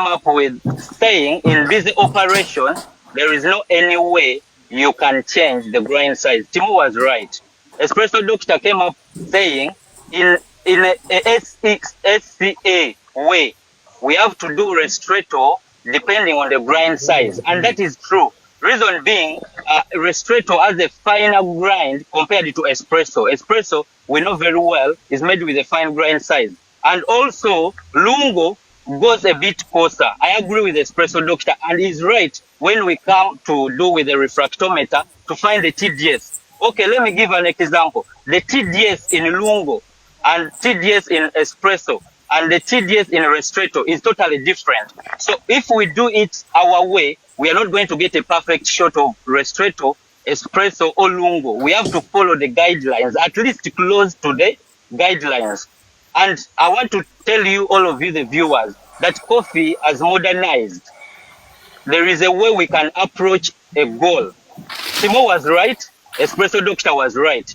up with saying in this operation there is no any way you can change the grind size. Timo was right. Espresso Doctor came up saying in a SCA way we have to do ristretto depending on the grind size, and that is true. Reason being, ristretto has a finer grind compared to espresso. Espresso, we know very well, is made with a fine grind size. And also, lungo goes a bit coarser. I agree with Espresso Doctor, and he's right when we come to do with the refractometer to find the TDS. Okay, let me give an example. The TDS in lungo and TDS in espresso and the TDS in ristretto is totally different. So if we do it our way, we are not going to get a perfect shot of ristretto, espresso, or lungo. We have to follow the guidelines, at least close to the guidelines. And I want to tell you, all of you, the viewers, that coffee has modernized. There is a way we can approach a goal. Timo was right. Espresso Doctor was right.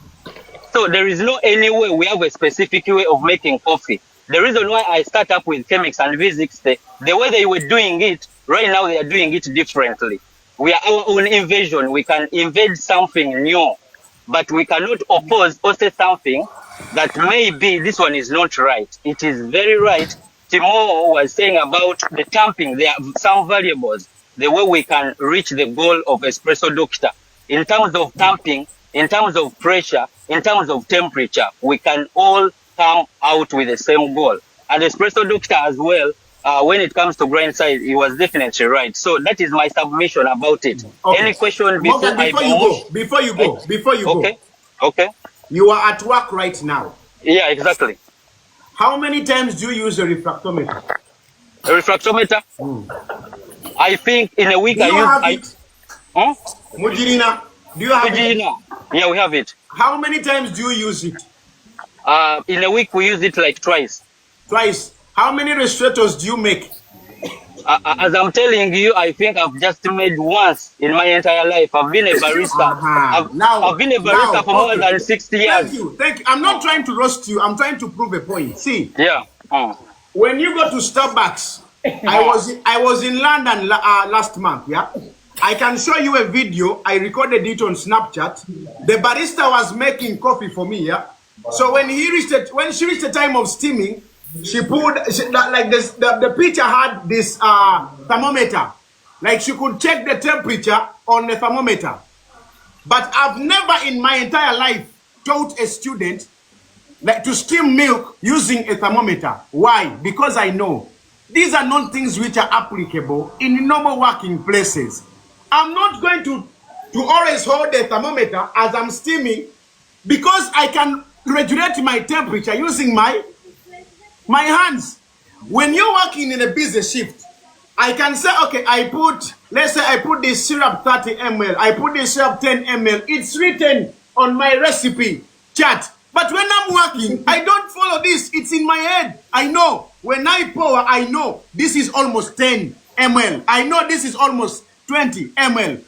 So there is no any way we have a specific way of making coffee. The reason why I start up with chemics and physics, the way they were doing it, right now they are doing it differently. We are our own invasion. We can invade something new, but we cannot oppose or say something that maybe this one is not right. It is very right. Timo was saying about the tamping. There are some variables, the way we can reach the goal of Espresso Doctor. In terms of tamping, in terms of pressure, in terms of temperature, we can all come out with the same goal. And Espresso Doctor as well, when it comes to grind size, he was definitely right. So that is my submission about it. Okay. Any question before Morgan, I before you go, Okay. Okay. you are at work right now. Yeah, exactly. How many times do you use a refractometer? A refractometer. I think in a week Do you have I it? use. Huh? Mujirina, do you have it? Yeah, we have it. How many times do you use it? In a week we use it like twice. Twice. How many ristrettos do you make? As I'm telling you, I think I've just made once in my entire life. I've been a barista. I've been a barista for more than 60 years. Thank you. I'm not trying to roast you. I'm trying to prove a point. See, Yeah. when you go to Starbucks, I was in London last month. Yeah, I can show you a video. I recorded it on Snapchat. The barista was making coffee for me. Yeah, so when she reached the time of steaming, she put like this. The pitcher had this thermometer, like she could check the temperature on the thermometer. But I've never in my entire life taught a student like to steam milk using a thermometer. Why? Because I know these are not things which are applicable in normal working places. I'm not going to always hold the thermometer as I'm steaming because I can regulate my temperature using my hands. When you're working in a busy shift, I can say, okay, let's say I put this syrup 30 ml, I put this syrup 10 ml. It's written on my recipe chart. But when I'm working, I don't follow this. It's in my head. I know. When I pour, I know this is almost 10 ml. I know this is almost 20 ml.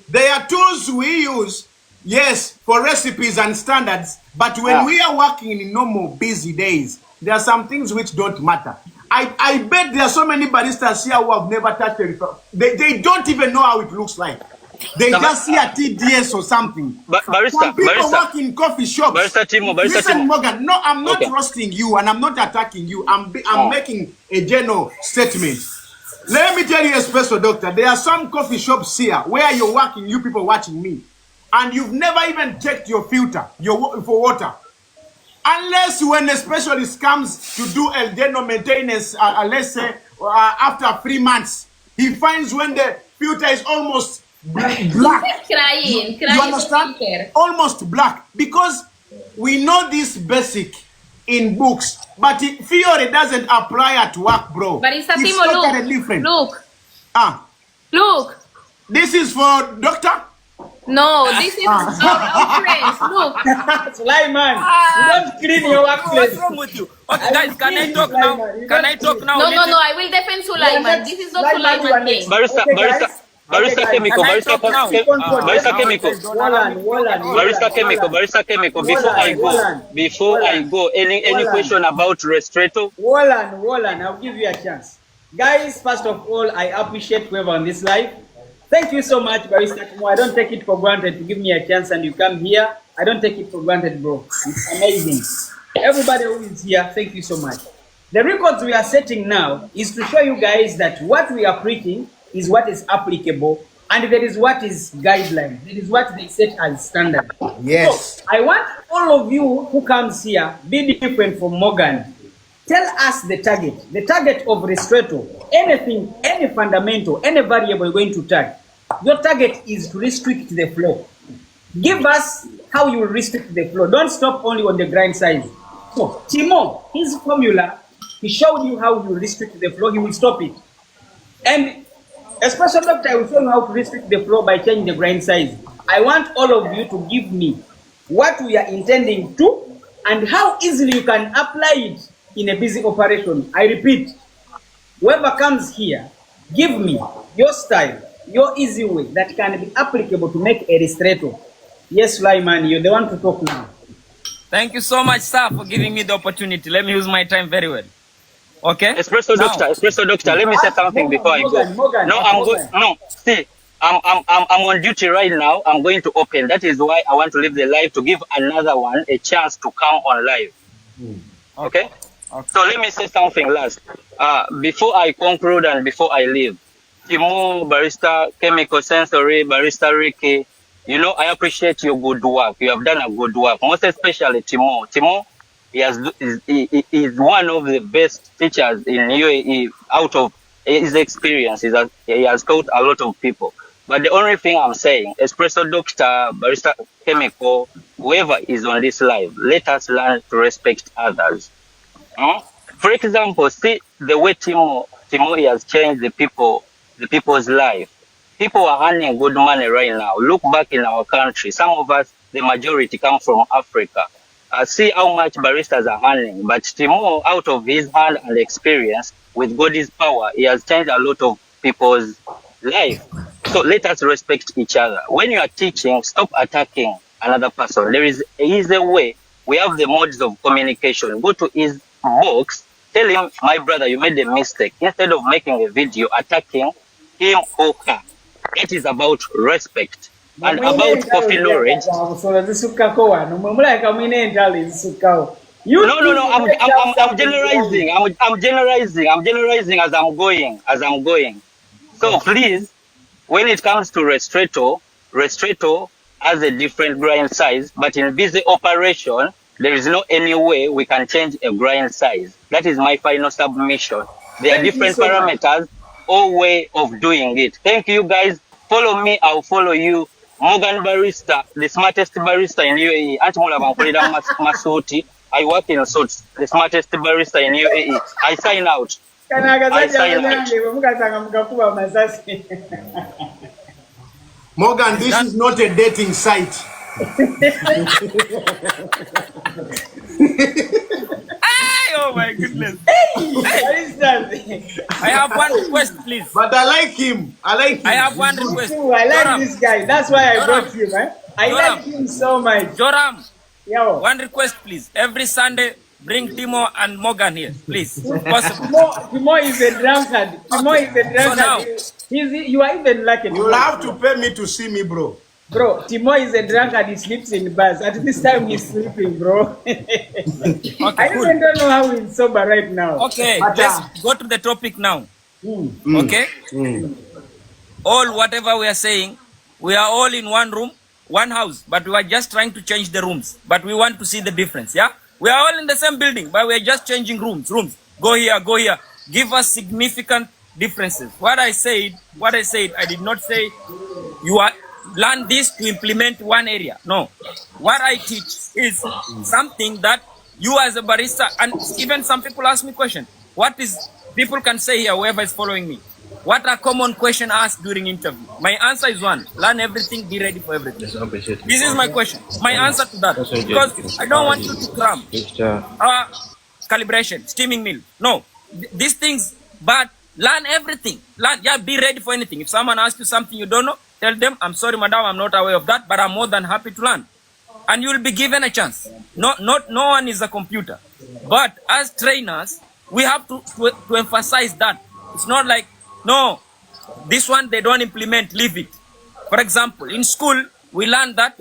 There are tools we use, yes, for recipes and standards. But when we are working in normal busy days, there are some things which don't matter. I bet there are so many baristas here who have never touched a refill. They don't even know how it looks like. They just see a TDS or something. Some people work in coffee shops. Listen, Morgan, no, I'm not roasting you and I'm not attacking you. I'm making a general statement. Let me tell you, Espresso Doctor, there are some coffee shops here where you're working, you people watching me, and you've never even checked your filter for water. Unless when a specialist comes to do El Geno maintenance, let's say after 3 months, he finds when the filter is almost black. Crying. You understand? Almost black. Because we know this basic in books, but theory doesn't apply at work, bro. Barista It's Timo, totally different. look. Look. This is for doctor? No, this is our friends. Look. Sulaiman, you don't clean your workplace. What's wrong with you? Okay, guys, can I talk now? Can I talk now? No, I will defend Sulaiman. This is not Sulaiman thing. Barista chemical. Before I go, any question about Restreto? Wallan, I'll give you a chance. Guys, first of all, I appreciate whoever on this live. Thank you so much, Barista Timo. I don't take it for granted to give me a chance and you come here. I don't take it for granted, bro. It's amazing. Everybody who is here, thank you so much. The records we are setting now is to show you guys that what we are preaching is what is applicable and there is what is guideline. There is what they set as standard. Yes. So, I want all of you who comes here, be different from Morgan. Tell us the target of Restreto. Anything, any fundamental, any variable you're going to tag. Your target is to restrict the flow. Give us how you will restrict the flow. Don't stop only on the grind size. So, Timo, his formula, he showed you how you restrict the flow. He will stop it. And Espresso Doctor will show you how to restrict the flow by changing the grind size. I want all of you to give me what we are intending to and how easily you can apply it in a busy operation. I repeat, whoever comes here, give me your style, your easy way that can be applicable to make a Restreto. Yes, Sulaiman, you're the one to talk now. Thank you so much, sir, for giving me the opportunity. Let me use my time very well. Okay? Espresso Doctor, let me say something before I go. I'm on duty right now. I'm going to open. That is why I want to leave the live to give another one a chance to come on live. Okay? So let me say something last. Before I conclude and before I leave, Timo, Barista, Chemical Sensory, Barista Ricky, you know, I appreciate your good work. You have done a good work, most especially Timo. Timo, he is one of the best teachers in UAE. Out of his experience, he has taught a lot of people. But the only thing I'm saying, Espresso Doctor, Barista Chemical, whoever is on this live, let us learn to respect others. For example, see the way Timo has changed the people's life. People are earning good money right now. Look back in our country. Some of us, the majority, come from Africa. See how much baristas are earning. But Timo, out of his hand and experience, with God's power, he has changed a lot of people's life. So let us respect each other. When you are teaching, stop attacking another person. There is an easy way. We have the modes of communication. Go to his box, tell him, my brother, you made a mistake. Instead of making a video attacking him or her. It is about respect and about coffee knowledge. No, I'm generalizing as I'm going. So please, when it comes to Restreto has a different grind size, but in busy operation, there is no any way we can change a grind size. That is my final submission. There are different parameters or way of doing it. Thank you guys. Follow me, I'll follow you. Morgan Barista, the smartest barista in UAE. Antimula bankolera masuti. I work in suits. The smartest barista in UAE. I sign out. I sign out. Morgan, this is not a dating site. Oh my goodness. Baristas. I have one request, please. But I like him. I like him. I have one request. Too, I like Joram, this guy. That's why I Joram. brought him. I Joram. like him so much. Joram, Yo. one request, please. Every Sunday, bring Timo and Morgan here, please. If possible. Timo is a drunkard. Timo is a drunkard. now- You are even lucky. You'll have to pay me to see me, bro. Bro, Timo is a drunkard. He sleeps in bars. At this time, he's sleeping, bro. I cool. even don't know how he's sober right now. Okay, But, let's go to the topic now. Okay? All whatever we are saying, we are all in one room, one house, but we are just trying to change the rooms. But we want to see the difference, yeah? We are all in the same building, but we are just changing rooms. Go here, go here. Give us significant differences. What I said, I did not say you are learn this to implement one area. No. What I teach is something that you as a barista, and even some people ask me question. What is, people can say here, whoever is following me, what are common question asked during interview? My answer is one, learn everything, be ready for everything. This is my question, my answer to that. Because I don't want you to cram. Calibration, steaming mill. No, these things, but learn everything. Learn, yeah, be ready for anything. If someone asks you something you don't know, tell them, I'm sorry, madam, I'm not aware of that, but I'm more than happy to learn. And you will be given a chance. No one is a computer. But as trainers, we have to emphasize that. It's not like, no, this one they don't implement, leave it. For example, in school, we learn that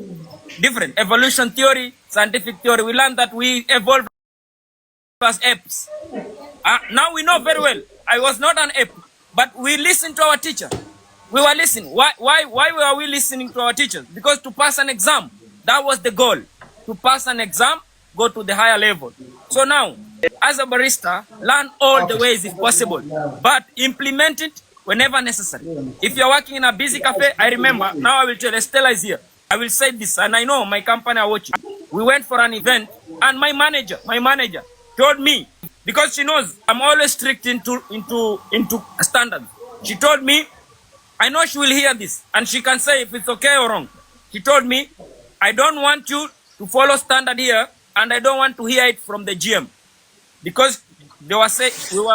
different. Evolution theory, scientific theory, we learn that we evolve as apes. Now we know very well, I was not an ape, but we listened to our teacher. We were listening. Why were we listening to our teachers? Because to pass an exam, that was the goal. To pass an exam, go to the higher level. So now, as a barista, learn all the ways if possible, but implement it whenever necessary. If you're working in a busy cafe, I remember, now I will tell you, Stella is here. I will say this, and I know my company are watching. We went for an event, and my manager told me, because she knows I'm always strict into standards. She told me, I know she will hear this, and she can say if it's okay or wrong. She told me, I don't want you to follow standard here, and I don't want to hear it from the GM. Because they were saying,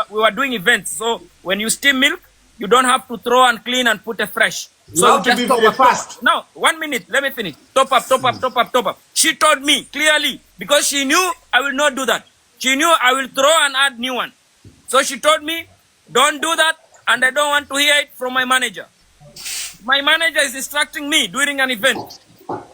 we were doing events, so when you steam milk, you don't have to throw and clean and put a fresh. So You have to be very fast. Now, 1 minute, let me finish. Top up. She told me clearly, because she knew I will not do that. She knew I will throw and add new one. So she told me, don't do that, and I don't want to hear it from my manager. My manager is instructing me during an event.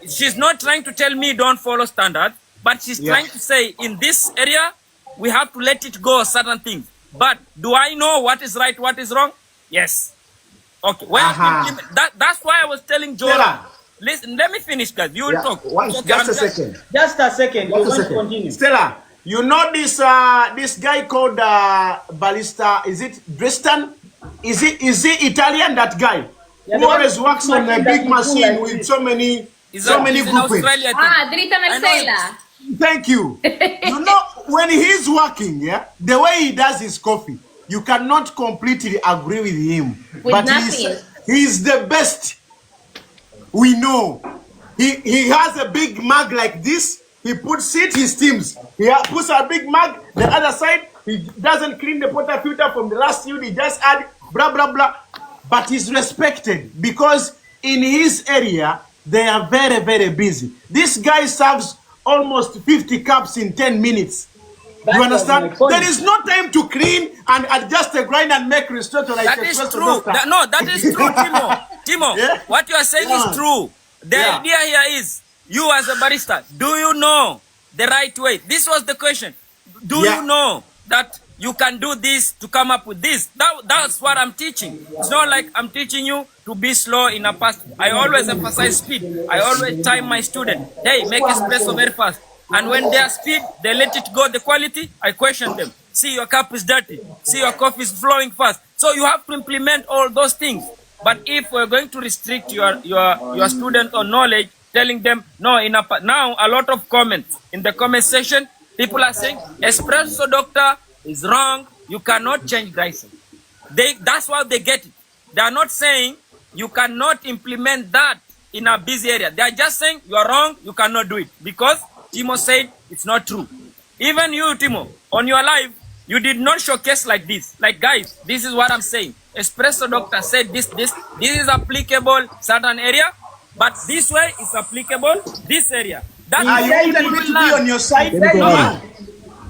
She's not trying to tell me don't follow standard, but she's trying to say in this area, we have to let it go certain things. But do I know what is right, what is wrong? Yes. Okay. Well, that's why I was telling Joram. Listen, let me finish, guys. You will talk. Okay, Just a second. Just a second. You want to continue. Stella, you know this this guy called Barista, is it Dresden? Is he Italian, that guy? Yeah, Who always works on a big machine like with this. so many He's groupings. in Australia, I think. Drita Marcela. Thank you. You know, when he's working, yeah, the way he does his coffee, you cannot completely agree with him. With he's the best we know. He has a big mug like this. He puts it, he steams. He puts a big mug, the other side, he doesn't clean the water filter from the last unit, he just add blah, blah, blah. But he's respected because in his area, they are very, very busy. This guy serves almost 50 cups in 10 minutes. You understand? There is no time to clean and adjust the grind and make risotto like That is true. That is true, Timo. Timo, Yeah? what you are saying is true. The idea here is, you as a barista, do you know the right way? This was the question. Do you know that you can do this to come up with this? That's what I'm teaching. It's not like I'm teaching you to be slow in a past. I always emphasize speed. I always time my student. Hey, make espresso very fast. And when they are speed, they let it go. The quality, I question them. See, your cup is dirty. See, your coffee is flowing fast. So you have to implement all those things. But if we're going to restrict your students on knowledge, telling them no, now a lot of comments in the comment section, people are saying Espresso doctor is wrong. You cannot change Dyson. That's why they get it. They are not saying you cannot implement that in a busy area. They are just saying you are wrong. You cannot do it because Timo said it's not true. Even you, Timo, on your live, you did not showcase like this. Like, guys, this is what I'm saying. Espresso doctor said this is applicable certain area, but this way is applicable this area. That you wanted me to be on your side? No.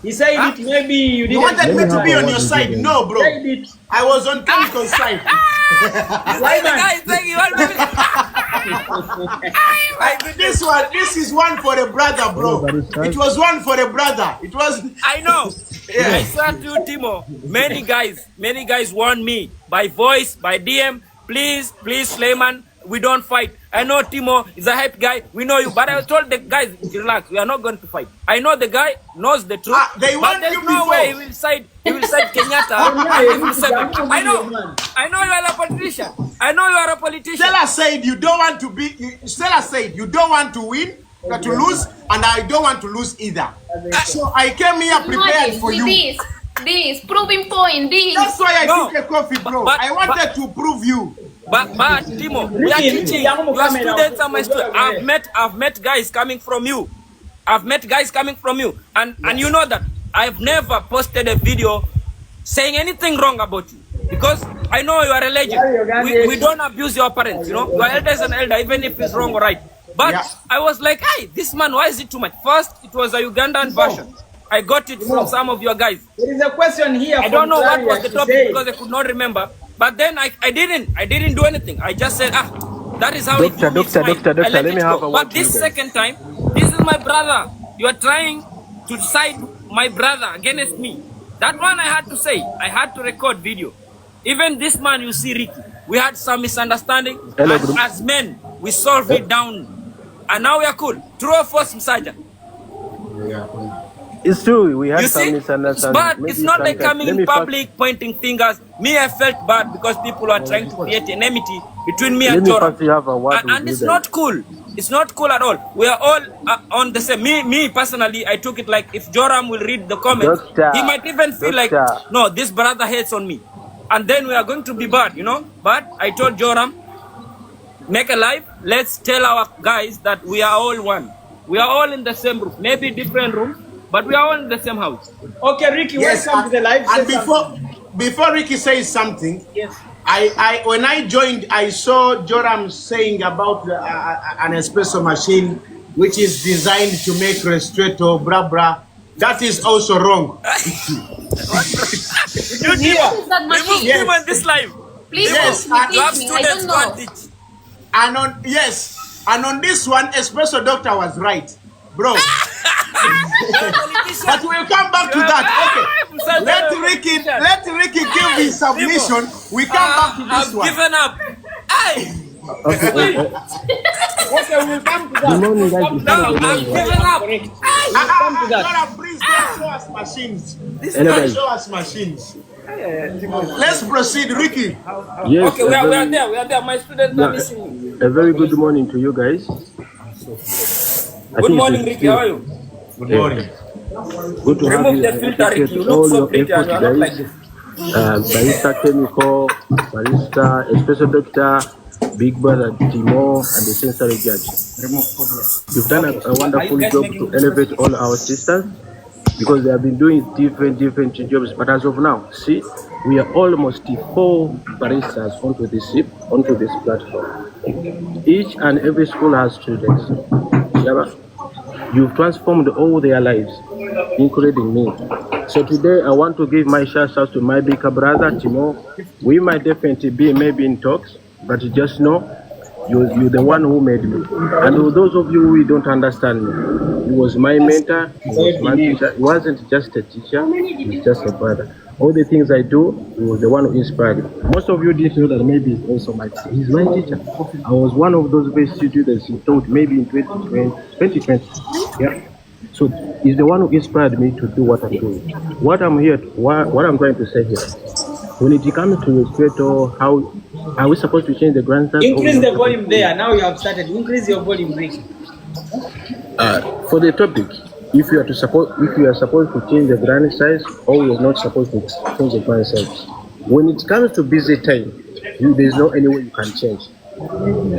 He said it. Maybe you didn't. You wanted me to be on your side? No, bro. I was on Chemical side. This is one for the brother, bro. It was one for the brother. It was. I know. Yeah. I swear to you, Timo. Many guys warn me by voice, by DM. Please, Suleiman, we don't fight. I know Timo is a hype guy. We know you, but I told the guys, relax. We are not going to fight. I know the guy knows the truth. But there's no way he will side Kenyatta. I know you are a politician. Stella said you don't want to be. Stella said you don't want to win, to lose, and I don't want to lose either. So I came here prepared for you. This proving point. That's why I took a coffee, bro. I wanted to prove you. But Timo, we are teaching. Your students are my students. I've met guys coming from you. And you know that I've never posted a video saying anything wrong about you because I know you are a legend. We don't abuse your parents, you know. Your elder is an elder, even if it's wrong or right. But I was like, hey, this man, why is it too much? First, it was a Ugandan version. I got it from some of your guys. There is a question here. I don't know what was the topic because I could not remember. But then I didn't do anything. I just said, that is how Doctor, let me have a word. But this second time, this is my brother. You are trying to side my brother against me. That one I had to say. I had to record video. Even this man, you see, Ricky, we had some misunderstanding. As men, we solved it down. And now we are cool. True or false, Msaja? It's true, we had some misunderstanding. But it's not like coming in public, pointing fingers. Me, I felt bad because people are trying to create enmity between me and Joram. And it's not cool. It's not cool at all. We are all on the same. Me personally, I took it like if Joram will read the comments, he might even feel like, no, this brother hates on me. And then we are going to be bad, you know. But I told Joram, make a live. Let's tell our guys that we are all one. We are all in the same room. Maybe different rooms. But we are all in the same house. Okay, Ricky, welcome to the live. And before Ricky says something, I when I joined, I saw Joram saying about an espresso machine which is designed to make ristretto, bra bra. That is also wrong. Remove him on this live. Please, you have students want it. And on this one, Espresso doctor was right, bro. But we'll come back to that. Okay. Let Ricky give his submission. We come back to this one. I've given up. Okay, we'll come to that. I've given up. We'll come to that. Please don't show us machines. Don't show us machines. Let's proceed, Ricky. Yes, okay, we are there. My students are missing me. A very good morning to you guys. Good morning, Ricky. How are you? Good morning. Good to remove the filter, Ricky. You look so pretty and you are not like this. Barista Chemical, Barista Espresso Doctor, Big Brother Timo, and the sensory judge. You've done a wonderful job to elevate all our sisters because they have been doing different jobs. But as of now, see, we are almost 4 baristas onto this platform. Each and every school has students. You've transformed all their lives, including me. So today I want to give my shout out to my bigger brother Timo. We might definitely be maybe in talks, but you just know you're the one who made me. And for those of you who don't understand me, he was my mentor, he was my teacher. He wasn't just a teacher, he was just a brother. All the things I do, he was the one who inspired me. Most of you didn't know that maybe he's also my teacher. He's my teacher. I was one of those best students he taught maybe in 2020. Yeah. So he's the one who inspired me to do what I'm doing. What I'm trying to say here, when it comes to Espresso, how Are we supposed to change the grind size? Increase the volume there. Now you have started. Increase your volume, Ricky. For the topic, if you are supposed to change the grind size, or you are not supposed to change the grind size. When it comes to busy time, there's no any way you can change,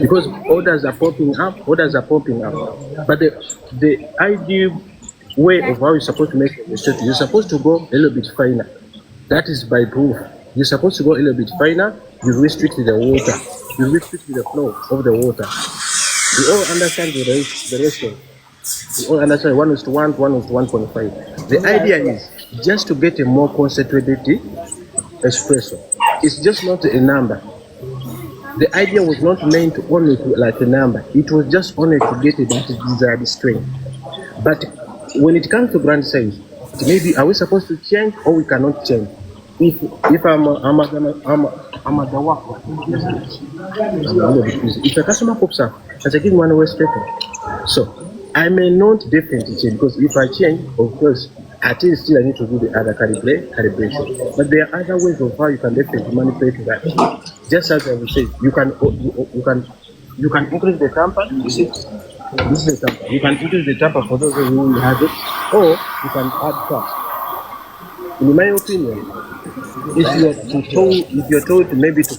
because orders are popping up. But the ideal way of how you're supposed to make a mistake, you're supposed to go a little bit finer. That is by proof. You're supposed to go a little bit finer. You restrict the water. You restrict the flow of the water. We all understand the ratio. We all understand 1:1, 1:1.5. The idea is just to get a more concentrated espresso. It's just not a number. The idea was not meant only to like a number. It was just only to get that desired strength. But when it comes to grind size, maybe are we supposed to change or we cannot change? If I'm a worker, if a customer pops up as I give one way statement, so I may not definitely change, because if I change, of course, at least still I need to do the other calibration. But there are other ways of how you can definitely manipulate that. Just as I will say, you can increase the tamper. You see, this is the tamper. You can increase the tamper for those who have it, or you can add fast. In my opinion, if you're told to maybe to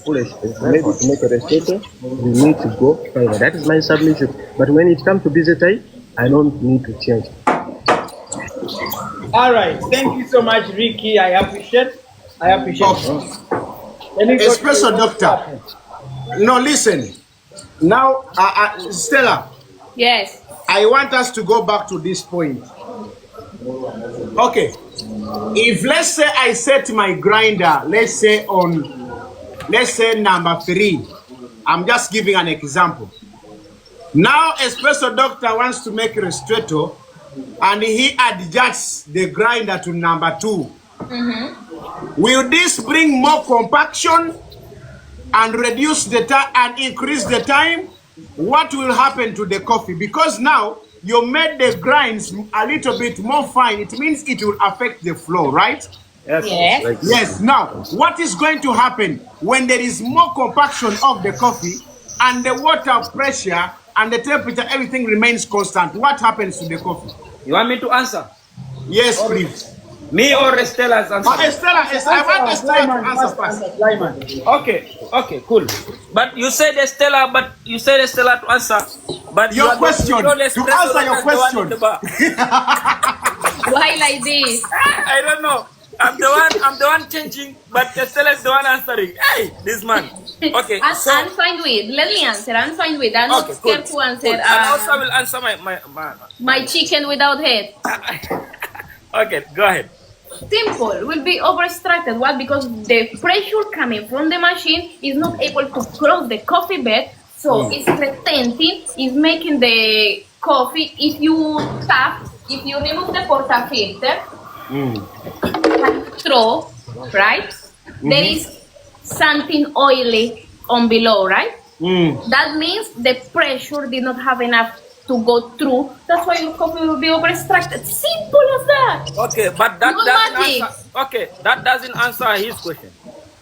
make a restaurator, you need to go further. That is my submission. But when it comes to busy time, I don't need to change. All right. Thank you so much, Ricky. I appreciate. Espresso doctor. No, listen. Now, Stella. Yes. I want us to go back to this point. Okay. If let's say I set my grinder, let's say number 3. I'm just giving an example. Now Espresso doctor wants to make a ristretto and he adjusts the grinder to number 2. Will this bring more compaction and reduce the time and increase the time? What will happen to the coffee? Because now you made the grinds a little bit more fine. It means it will affect the flow, right? Yes. Yes. Now, what is going to happen when there is more compaction of the coffee and the water pressure and the temperature, everything remains constant? What happens to the coffee? You want me to answer? Yes, please. Me or Estella's answer? Estella, I want Estella to answer first. Okay, cool. But you said Estella to answer. But Your question, to answer your question. Why like this? I don't know. I'm the one changing, but Estella is the one answering. Hey, this man. Okay, I'm fine with. Let me answer. I'm fine with. I'm not scared to answer. And also I will answer my chicken without head. Okay, go ahead. Simple. Will be overextracted. Why? Because the pressure coming from the machine is not able to cross the coffee bed, so it's retenting. It's making the coffee. If you remove the portafilter, throw, right? There is something oily on below, right? That means the pressure did not have enough to go through. That's why your coffee will be overextracted. Simple as that. Okay, but that doesn't answer. Okay, that doesn't answer his question.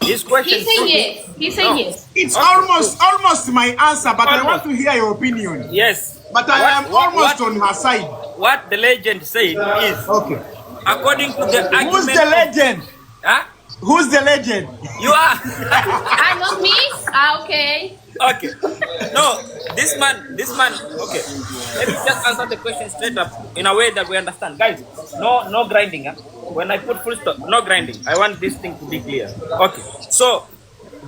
His question. He said yes. He said yes. It's almost my answer, but I want to hear your opinion. Yes. But I am almost on her side. What the legend said is, okay, according to the argument. Who's the legend? Huh? Who's the legend? You are. Not me. Okay. Okay. No, this man. Okay. Let me just answer the question straight up in a way that we understand, guys. No grinding. Huh? When I put full stop, no grinding. I want this thing to be clear. Okay. So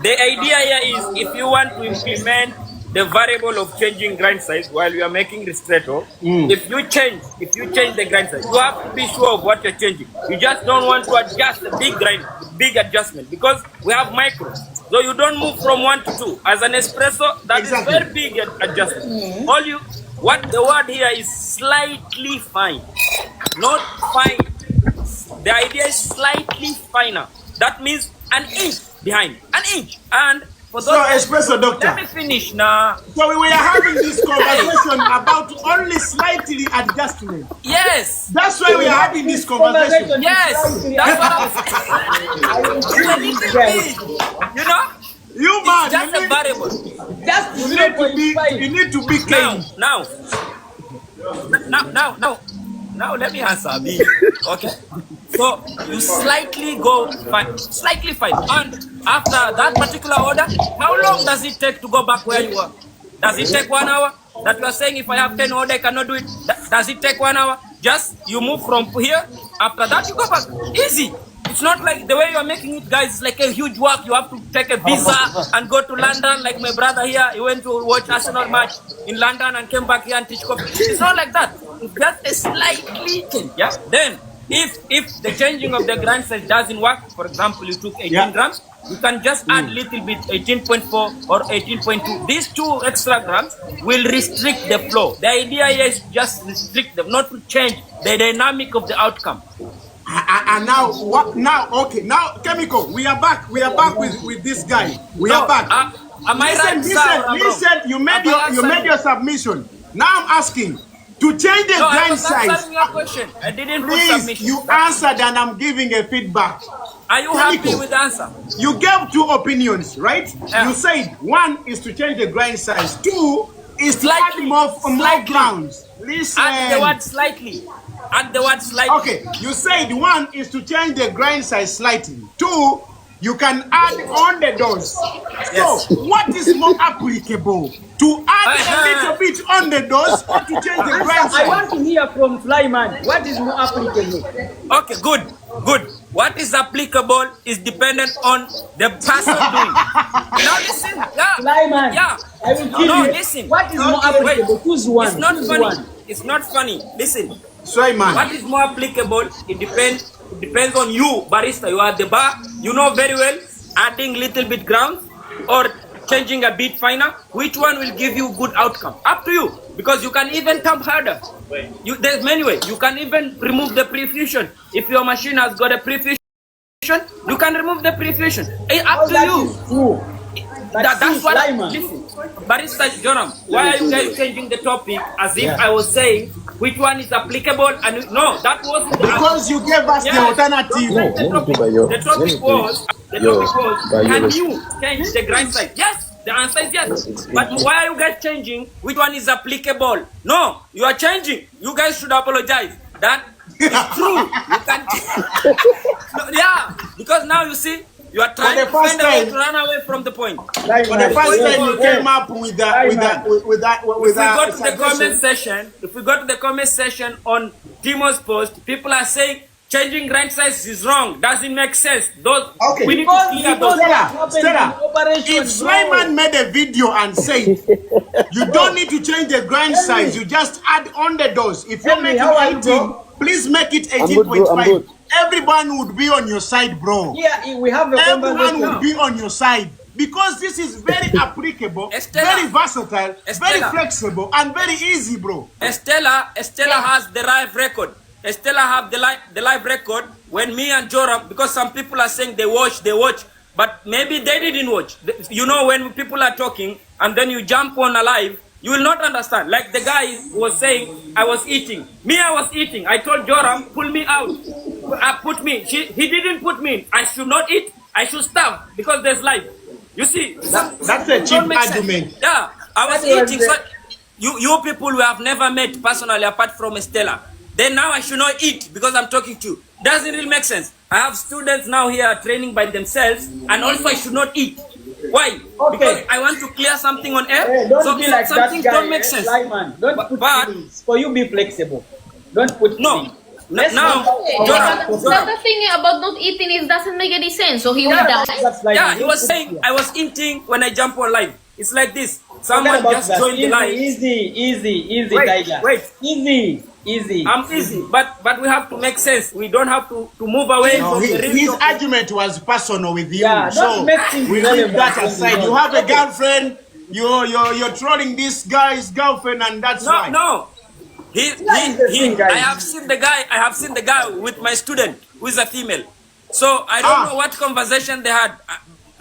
the idea here is, if you want to implement the variable of changing grind size while you are making ristretto, if you change the grind size, you have to be sure of what you're changing. You just don't want to adjust the big adjustment, because we have micros. So you don't move from 1 to 2. As an espresso, that is very big adjustment. What the word here is slightly fine, not fine. The idea is slightly finer. That means an inch behind, an inch. And for those Espresso doctor, let me finish now. So we were having this conversation about only slightly adjustment. Yes. That's why we are having this conversation. Yes. That's what I'm saying. You know? You You It's man, just a variable. Just you need to be clean. Now, let me answer, B. Okay? So, you slightly go, slightly fight. And after that particular order, how long does it take to go back where you were? Does it take 1 hour? That you are saying if I have 10 order, I cannot do it. Does it take 1 hour? Just you move from here. After that, you go back. Easy. It's not like the way you are making it, guys. It's like a huge work. You have to take a visa and go to London. Like my brother here, he went to watch Arsenal match in London and came back here and teach coffee. It's not like that. It's just a slightly change. Yeah. Then, if the changing of the grind size doesn't work, for example, you took 18 grams, you can just add little bit 18.4 or 18.2. These 2 extra grams will restrict the flow. The idea is just restrict them, not to change the dynamic of the outcome. And now what? Now okay. Now Chemical, we are back. We are back with this guy. We are back. Am I right, sir? Listen. You made your submission. Now I'm asking to change the grind size. I was answering your question. I didn't put Please, submission. you answered and I'm giving a feedback. Are you happy with the answer? You gave 2 opinions, right? Yeah. You said 1 is to change the grind size. 2 is to add Slightly. more grounds. Listen. Add the word slightly. Add the word slightly. Okay, you said 1 is to change the grind size slightly. 2, you can add on the dose. Yes. So, what is more applicable? To add a little bit on the dose or to change the grind I want size? to hear from Flyman. What is more applicable? Okay, good. What is applicable is dependent on the person doing. Now listen. Yeah. Flyman. Yeah. I will give No, you. listen. What is more Wait. applicable? Choose one. It's not Choose funny. one. It's not funny. Listen. Sorry, man. What is more applicable? It depends on you, barista. You are at the bar. You know very well. Adding little bit ground or changing a bit finer. Which one will give you good outcome? Up to you. Because you can even tap harder. There's many ways. You can even remove the prefusion. If your machine has got a prefusion, you can remove the prefusion. Up to you. That's what. Listen, Barista Joram, why are you guys changing the topic as if I was saying which one is applicable? And no, that wasn't Because you gave us the alternative. The topic was, can you change the grind size? Yes, the answer is yes. But why are you guys changing which one is applicable? No, you are changing. You guys should apologize. That is true. You can. No, yeah, because now you see, you are trying to find a way to run away from the point. For the first time you came up with that. If we go to the comment section on Timo's post, people are saying changing grind size is wrong. Doesn't make sense. Okay. We need to clear those. Stella, if Slyman made a video and said you don't need to change the grind size, you just add on the dose. If you're making 18, please make it 18.5. Everyone would be on your side, bro. Yeah, we have a Everyone would be on your side. Because this is very applicable, very versatile, very flexible, and very easy, bro. Estella has the live record. Estella have the live record when me and Joram, because some people are saying they watch, but maybe they didn't watch. You know, when people are talking and then you jump on a live, you will not understand. Like the guy was saying, I was eating. Me, I was eating. I told Joram, pull me out. Put me. He didn't put me in. I should not eat. I should starve because there's life. You see, that's a cheap argument. Yeah, I was eating. So you people who have never met personally apart from Estella, then now I should not eat because I'm talking to you. Doesn't really make sense. I have students now here training by themselves, and also I should not eat. Why? Okay. Because I want to clear something on air. Hey, don't be like some that things guy, don't make sense. Slyman. Don't put feelings. For you, be flexible. Don't put No. feelings. Now, But the thing about not eating is doesn't make any sense. So he will die. Yeah, he was saying I was eating when I jump on live. It's like this. Someone just joined the live. Easy, guys. Wait. Easy. I'm easy, but we have to make sense. We don't have to move away from the real His topic. argument was personal with you, Yeah, so don't make things we leave relevant. that aside. You have a girlfriend. You're trolling this guy's girlfriend, and that's why. No. I have seen the guy with my student who is a female. So I don't know what conversation they had.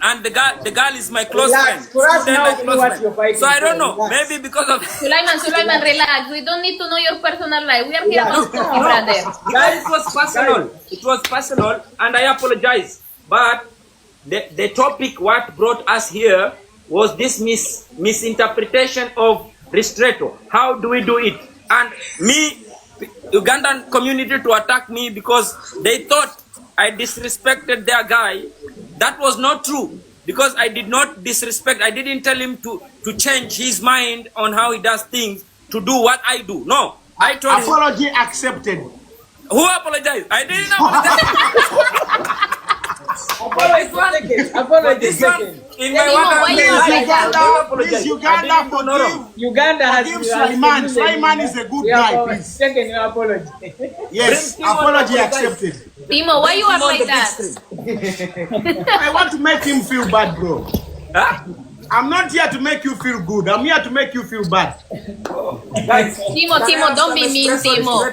And the girl is my close friend. For us now, My close friend. you're fighting So I don't know. for. Relax. Maybe because of Sulaiman, relax. We don't need to know your personal life. We are here to talk, brother. Guys, it was personal. It was personal, and I apologize. But the topic what brought us here was this misinterpretation of ristretto. How do we do it? And me, Ugandan community to attack me because they thought I disrespected their guy. That was not true, because I did not disrespect. I didn't tell him to change his mind on how he does things to do what I do. No, I told him. Apology accepted. Who apologized? I didn't apologize. Apology This one, second. in my why you are like that? Please, Uganda, Uganda has forgive Sulaiman. Sulaiman is a good guy, please. Second, your apology. Yes, Bring Timo apology to accepted. Timo, why you are like that? I want to make him feel bad, bro. Huh? I'm not here to make you feel good. I'm here to make you feel bad. Guys, Timo, don't be mean, Timo.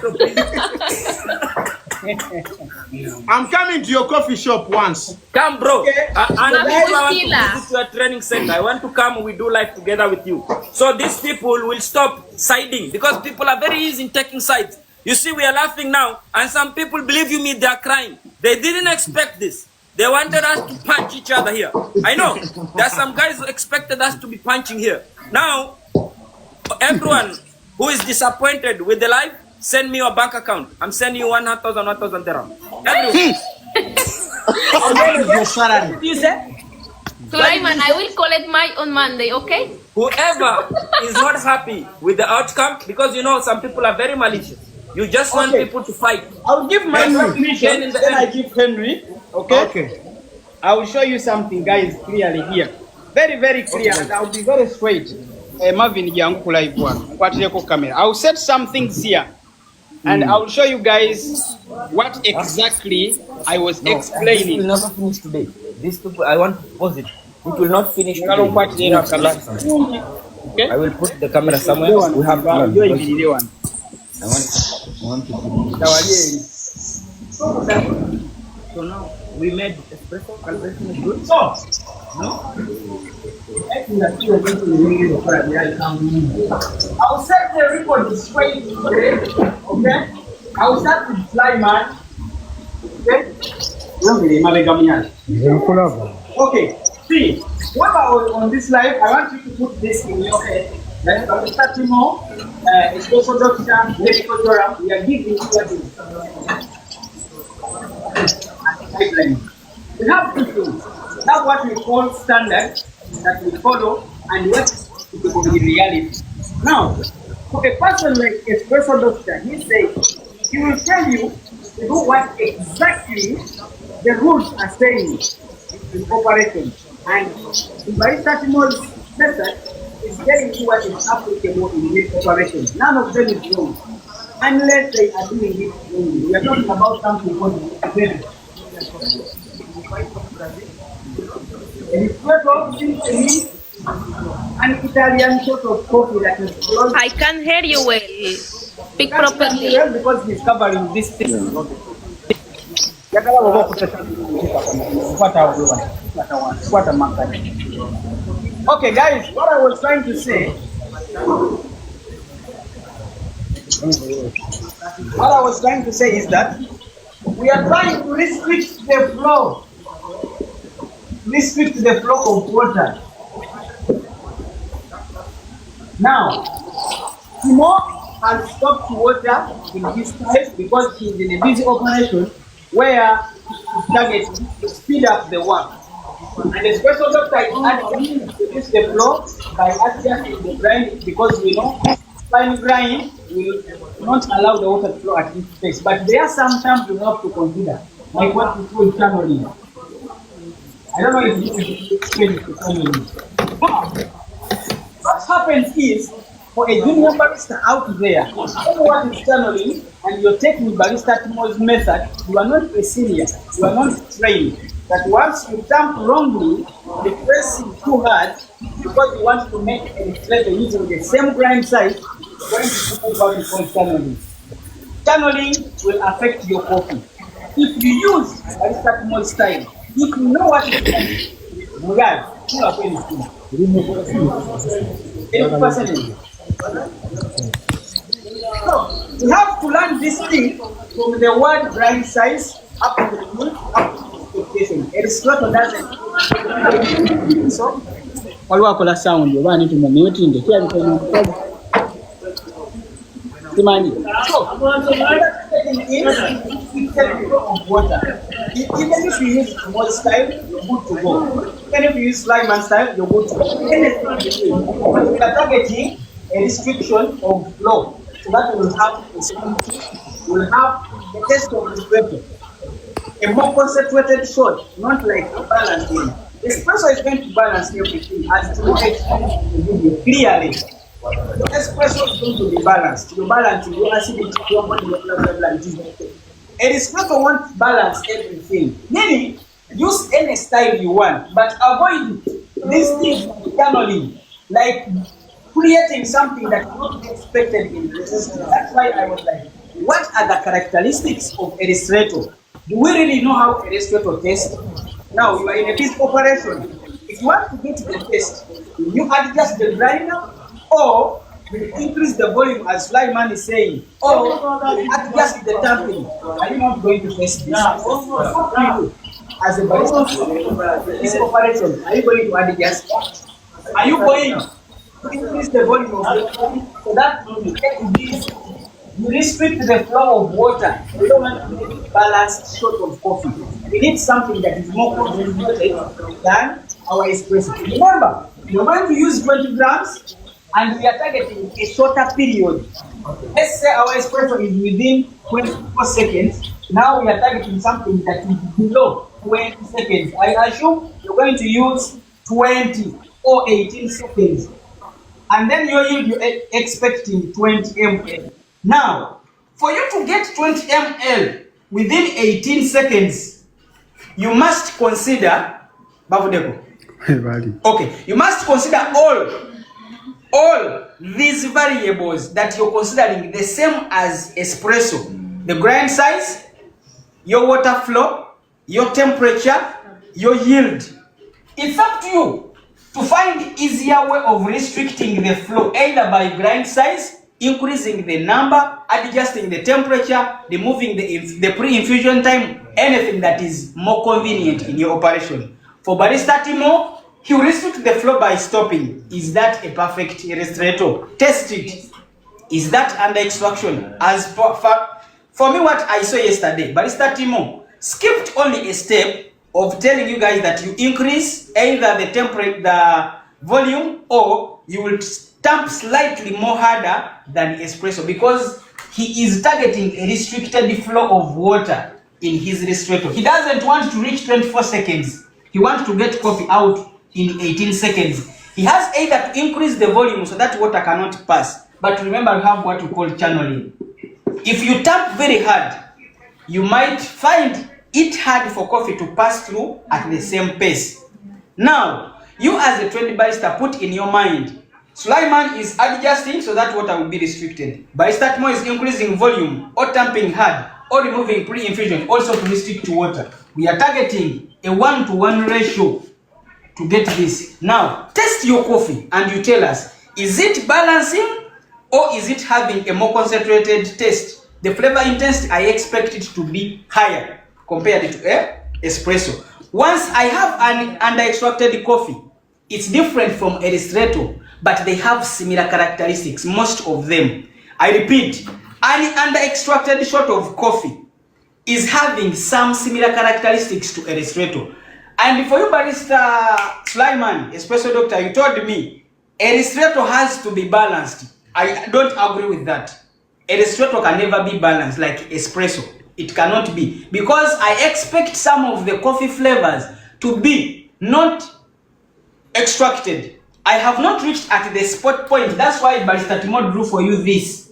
I'm coming to your coffee shop once. Come, bro. And Mami, people I want to Priscilla. visit your training center. I want to come. We do life together with you. So these people will stop siding, because people are very easy in taking sides. You see, we are laughing now, and some people, believe you me, they are crying. They didn't expect this. They wanted us to punch each other here. I know. There are some guys who expected us to be punching here. Now, everyone who is disappointed with the life, send me your bank account. I'm sending you 1,000 dirham. Everyone. Your salary. What do you say? Sulaiman, I will collect mine on Monday, okay? Whoever is not happy with the outcome, because you know some people are very malicious. You just want Okay. people to fight. I'll give my Henry. submission, In the then I end. give Henry. Okay? I will show you something, guys, clearly here. Very, very clear, and I'll be very straight. Marvin, camera. I'll set some things here, and I'll show you guys what exactly I was This will explaining. not finish today. These people, I want to pause it. It will not finish today. Okay? I will put the camera somewhere. We have plan. I want to So now we made espresso. Calculation is good. So, no? I'll set the record straight today. Okay? I'll start with Sulaiman. Okay? Okay. See, while I was on this live, I want you to put this in your head. Then I will start Timo, Espresso Doctor, Medical Joram. We are giving you what is. We have two things. We have what we call standard that we follow, and what is the reality. Now, for a person like Espresso Doctor, he says he will tell you to do what exactly the rules are saying in operation. And in Barista Timo's method is telling you what is applicable in this operation. None of them is wrong, unless they are doing it wrongly. We are talking about something called espresso seems to me an Italian sort of coffee that is close. I can't hear you well. Speak Can't properly. well because he's covering this thing. Okay, guys, what I was trying to say. What I was trying to say is that we are trying to restrict the flow. Restrict the flow of water. Now, Timo has stopped water in his pipe because he's in a busy operation where he's targeting to speed up the work. And the special doctor is asking to reduce the flow by adjusting the grind, because we know fine grind will not allow the water to flow at this pace. But there are some terms you have to consider, like what we call channeling. I don't know if this is explained to channeling. What happens is, for a junior barista out there, everyone is channeling, and you're taking Barista Timo's method, you are not a senior, you are not trained. That once you dump wrongly, the press is too hard because you want to make a reflector using the same grind size, you're going to do what we call channeling. Channeling will affect your coffee. If you use Barista Timo's style, if you know what it is, you are going to So, you have to learn this thing from the word grind size up to the food, up to the application. Espresso doesn't. So, all work on sound. You want to mute in the here. So, of water. Even if you use small style, you're good to go. Even if you use Lyman style, you're good to go. But we are targeting a restriction of flow. So that we will have the taste of espresso. A more concentrated shot, not like a balanced one. Espresso is going to balance everything as to clearly. The espresso is going to be balanced. You balance your acidity, your body, your blood. And espresso wants to balance everything. Meaning, use any style you want, but avoid these things internally, like creating something that's not expected in the system. That's why I was like, what are the characteristics of a ristretto? Do we really know how a ristretto tastes? Now, you are in a piece operation. If you want to get the taste, you adjust the grinder, or you increase the volume as Flyman is saying, or adjust the tamping. Are you not going to taste this? As a barista, this operation, are you going to adjust? Are you going to increase the volume of the coffee so that you restrict the flow of water? We don't want to make a balanced shot of coffee. We need something that is more concentrated than our espresso. Remember, you're going to use 20 grams and we are targeting a shorter period. Let's say our espresso is within 24 seconds. Now we are targeting something that is below 20 seconds. I assume you're going to use 20 or 18 seconds. And then you're expecting 20 ml. Now, for you to get 20 ml within 18 seconds, you must consider, okay, you must consider all these variables that you're considering the same as espresso. The grind size, your water flow, your temperature, your yield. It's up to you to find easier way of restricting the flow, either by grind size, increasing the number, adjusting the temperature, removing the pre-infusion time, anything that is more convenient in your operation. For Barista Timo, he will restrict the flow by stopping. Is that a perfect ristretto? Test it. Is that under extraction? As for me, what I saw yesterday, Barista Timo skipped only a step of telling you guys that you increase either the temperature, the volume, or you will stamp slightly more harder than espresso, because he is targeting a restricted flow of water in his ristretto. He doesn't want to reach 24 seconds. He wants to get coffee out in 18 seconds. He has either to increase the volume so that water cannot pass. But remember, we have what we call channeling. If you tap very hard, you might find it hard for coffee to pass through at the same pace. Now, you as a trained barista, put in your mind, Sulaiman is adjusting so that water will be restricted. Barista Timo is increasing volume or tamping hard or removing pre-infusion also to restrict to water. We are targeting a 1-to-1 ratio to get this. Now, test your coffee and you tell us, is it balancing or is it having a more concentrated taste? The flavor intensity, I expect it to be higher compared to espresso. Once I have an under-extracted coffee, it's different from a ristretto, but they have similar characteristics, most of them. I repeat, an under-extracted shot of coffee is having some similar characteristics to a ristretto. And for you, Barista Sulaiman, espresso doctor, you told me a ristretto has to be balanced. I don't agree with that. A ristretto can never be balanced like espresso. It cannot be, because I expect some of the coffee flavors to be not extracted. I have not reached at the spot point. That's why Barista Timo drew for you this.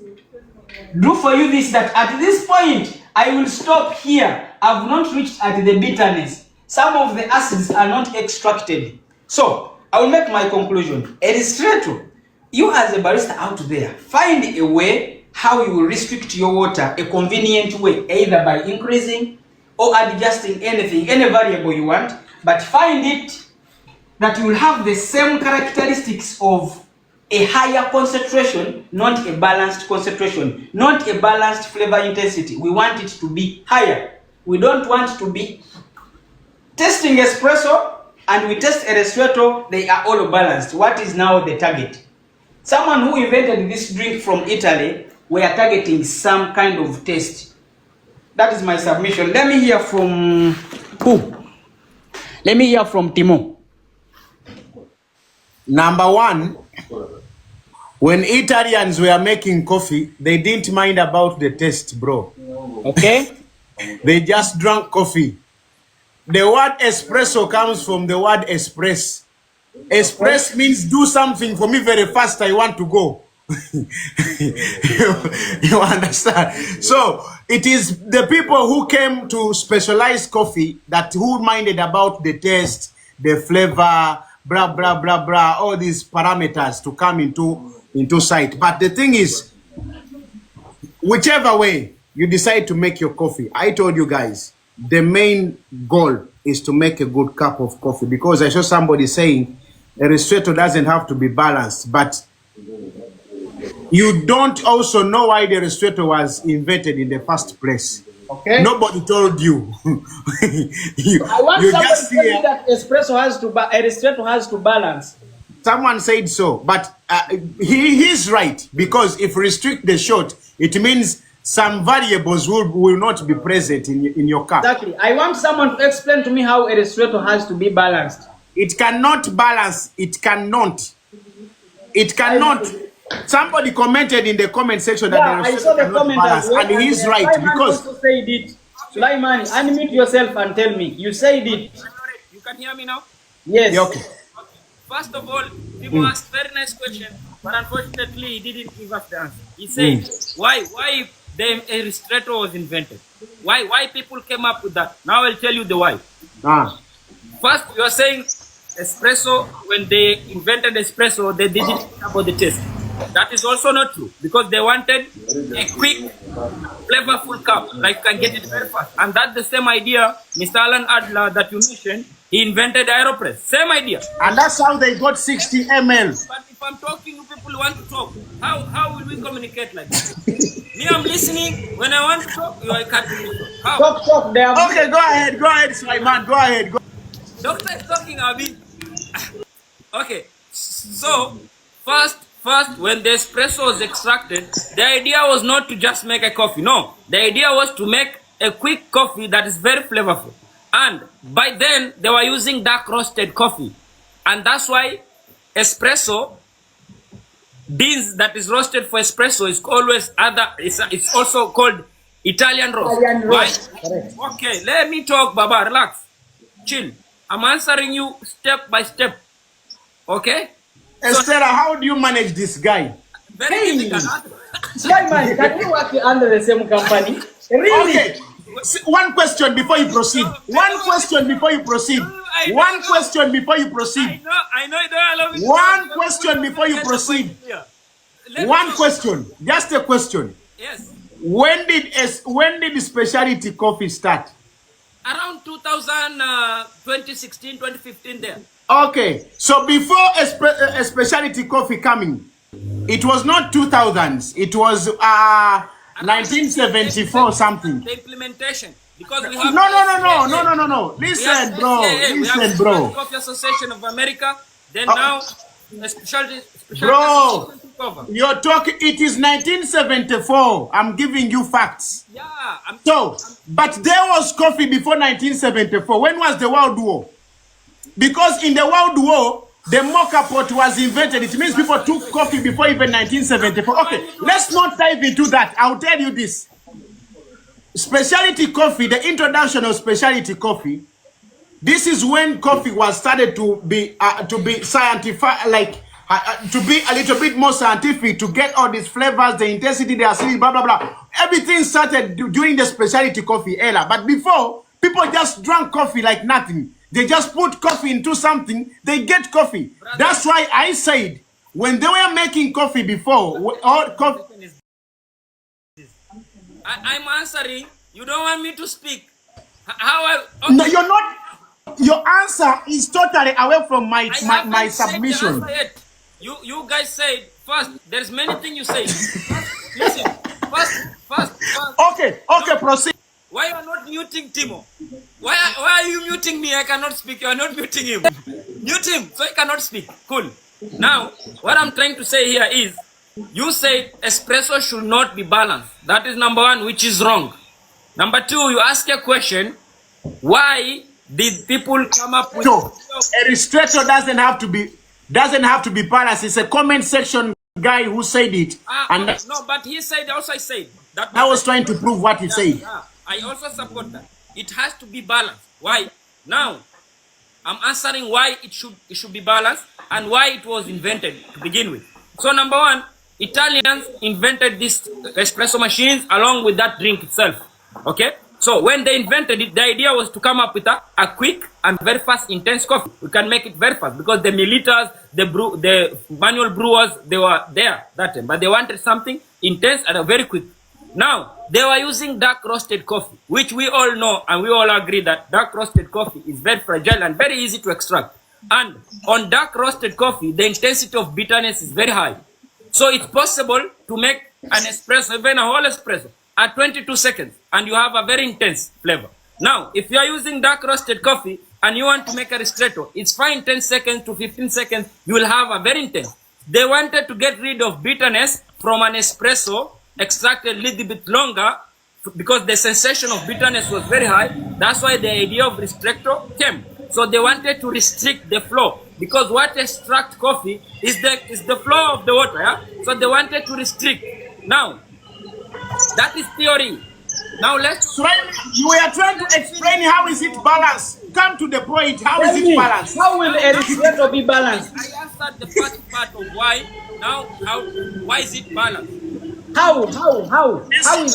Drew for you this, that at this point, I will stop here. I've not reached at the bitterness. Some of the acids are not extracted. So, I will make my conclusion. A ristretto, you as a barista out there, find a way how you will restrict your water, a convenient way, either by increasing or adjusting anything, any variable you want, but find it that you will have the same characteristics of a higher concentration, not a balanced concentration, not a balanced flavor intensity. We want it to be higher. We don't want to be testing espresso and we test Espresso, they are all balanced. What is now the target? Someone who invented this drink from Italy, we are targeting some kind of taste. That is my submission. Let me hear from who? Let me hear from Timo. Number one, when Italians were making coffee, they didn't mind about the taste, bro. Okay? They just drank coffee. The word espresso comes from the word express. Express means do something for me very fast, I want to go. you understand? So it is the people who came to specialize coffee that who minded about the taste, the flavor, blah blah blah blah, all these parameters to come into sight. But the thing is, whichever way you decide to make your coffee, I told you guys the main goal is to make a good cup of coffee, because I saw somebody saying a ristretto doesn't have to be balanced, but you don't also know why the ristretto was invented in the first place. Okay. Nobody told you. I want you somebody just to tell me hear. that Espresso has to balance. Someone said so, but he's right, because if restrict the shot, it means some variables will not be present in your cup. Exactly. I want someone to explain to me how Espresso has to be balanced. It cannot balance. It cannot. It cannot. Somebody commented in the comment section that Yeah, I saw the comment as well, and he's right, Sulaiman because also said it. Sulaiman, unmute yourself and tell me. You said it. You can hear me now? Yes. yeah, okay. First of all, people asked very nice question, but unfortunately he didn't give us the answer. He said, why the ristretto was invented? Why people came up with that? Now I'll tell you the why. First, you are saying espresso, when they invented espresso, they didn't think about the taste. That is also not true, because they wanted a quick, flavorful cup, like you can get it very fast. And that's the same idea, Mr. Alan Adler, that you mentioned, he invented AeroPress. Same idea. And that's how they got 60 ml. But if I'm talking, you people want to talk. How will we communicate like that? Me, I'm listening. When I want to talk, you are cutting me. How? Talk. They are Okay, go ahead, Sulaiman, go ahead. Go. Doctor is talking, Abi. Okay, so first, when the espresso was extracted, the idea was not to just make a coffee. No, the idea was to make a quick coffee that is very flavorful. And by then, they were using dark roasted coffee. And that's why espresso, beans that is roasted for espresso is always it's also called Italian roast. roast. Right? Okay, let me talk, Baba, relax. Chill. I'm answering you step by step. Okay? Estella, how do you manage this guy? Very easy. Sulaiman, can you work under the same company? Really? Okay. One question before you proceed. One question before you proceed. One question before you proceed. I know you don't allow me to One talk. question before you proceed. Let me One talk. question. Just a question. Yes. When did specialty coffee start? Around 2016, 2015 there. Okay. So before a specialty coffee coming, it was not 2000s. It was 1974 something. The implementation. Because we have No. Listen, bro. Listen, bro. Coffee Association of America. Then now a specialty Bro, association took over. you're talking, it is 1974. I'm giving you facts. Yeah. But there was coffee before 1974. When was the World War? Because in the World War, the mocha pot was invented. It means people took coffee before even 1974. Okay, let's not dive into that. I'll tell you this. Specialty coffee, the introduction of specialty coffee, this is when coffee was started to be scientific, to be a little bit more scientific, to get all these flavors, the intensity, the acidity, blah, blah, blah. Everything started during the specialty coffee era. But before, people just drank coffee like nothing. They just put coffee into something, they get coffee. That's why I said, when they were making coffee before, all coffee... I'm answering. You don't want me to speak. Okay. No, you're not. Your answer is totally away from my submission. You guys said first. There's many things you say. Listen. First. Okay, proceed. Why you are not muting Timo? Why are you muting me? I cannot speak. You are not muting him. Mute him so he cannot speak. Cool. Now, what I'm trying to say here is, you say espresso should not be balanced. That is number one, which is wrong. Number two, you ask a question, why did people come up with... So, a ristretto doesn't have to be balanced. It's a comment section guy who said it. And no, but he said, also I said. That I was trying to prove what he said. Yeah, I also support that. It has to be balanced. Why? Now, I'm answering why it should be balanced and why it was invented to begin with. So number one, Italians invented these espresso machines along with that drink itself. Okay? So when they invented it, the idea was to come up with a quick and very fast, intense coffee. We can make it very fast because the milliliters, the manual brewers, they were there that time. But they wanted something intense and very quick. Now, they were using dark roasted coffee, which we all know and we all agree that dark roasted coffee is very fragile and very easy to extract. And on dark roasted coffee, the intensity of bitterness is very high. So it's possible to make an espresso, even a whole espresso, at 22 seconds, and you have a very intense flavor. Now, if you are using dark roasted coffee and you want to make a ristretto, it's fine 10 seconds to 15 seconds, you will have a very intense. They wanted to get rid of bitterness from an espresso, extracted a little bit longer, because the sensation of bitterness was very high. That's why the idea of ristretto came. So they wanted to restrict the flow, because what extract coffee is the flow of the water. Yeah? So they wanted to restrict. Now, that is theory. Now let's... You are trying to explain how is it balanced. Come to the point. How is it balanced? How will a ristretto be balanced? I answered the first part of why. Now, why is it balanced? How is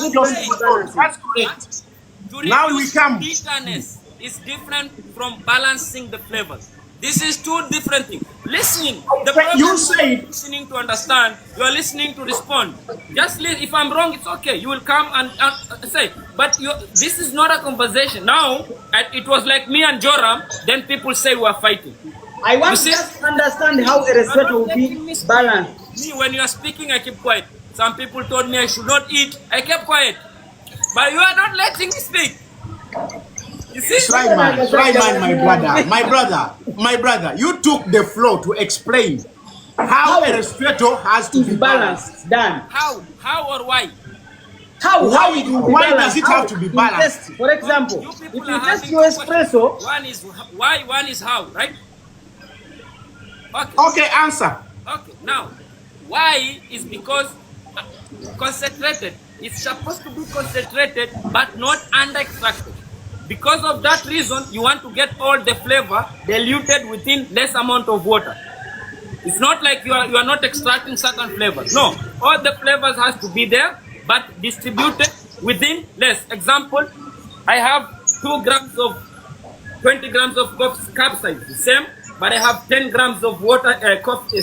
it going to be balanced? That's correct. To Now we reduce come. bitterness is different from balancing the flavors. This is two different things. Listening, the problem You is say not listening to understand. You are listening to respond. Just if I'm wrong, it's okay. You will come and say. But this is not a conversation. Now, it was like me and Joram. Then people say we are fighting. I want to just understand how a ristretto will be balanced. Me, when you are speaking, I keep quiet. Some people told me I should not eat. I kept quiet. But you are not letting me speak. You see? Slyman, my brother, you took the floor to explain how a ristretto has to be balanced. Done. How or why? Why does it have to be balanced? For example, You if people you are test having your two questions. espresso, One is why, one is how, right? Okay. Okay, answer. Okay. Now, why is because concentrated. It's supposed to be concentrated, but not under-extracted. Because of that reason, you want to get all the flavor diluted within less amount of water. It's not like you are not extracting certain flavors. No, all the flavors has to be there, but distributed within less. Example, I have 20 grams of capsaicin, same, but I have 10 grams of water,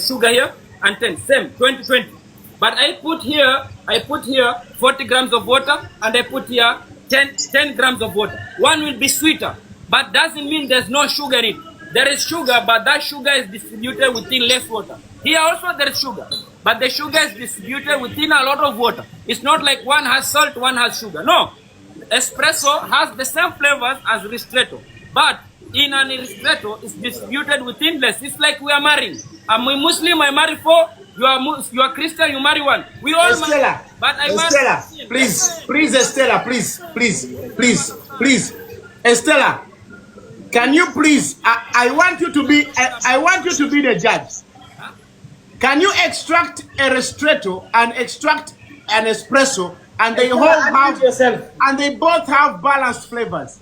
sugar here, and 10, same, 20. But I put here 40 grams of water, and I put here 10 grams of water. One will be sweeter, but doesn't mean there's no sugar in it. There is sugar, but that sugar is distributed within less water. Here also there is sugar, but the sugar is distributed within a lot of water. It's not like one has salt, one has sugar. No, espresso has the same flavors as ristretto, but in an ristretto, it's distributed within less. It's like we are marrying. I'm a Muslim, I marry 4. You are Christian, you marry 1. We all Estella, marry. But I Estella, marry. please, Estella, please. Estella, can you please, I want you to be the judge. Can you extract a ristretto and extract an espresso, and they both have balanced flavors?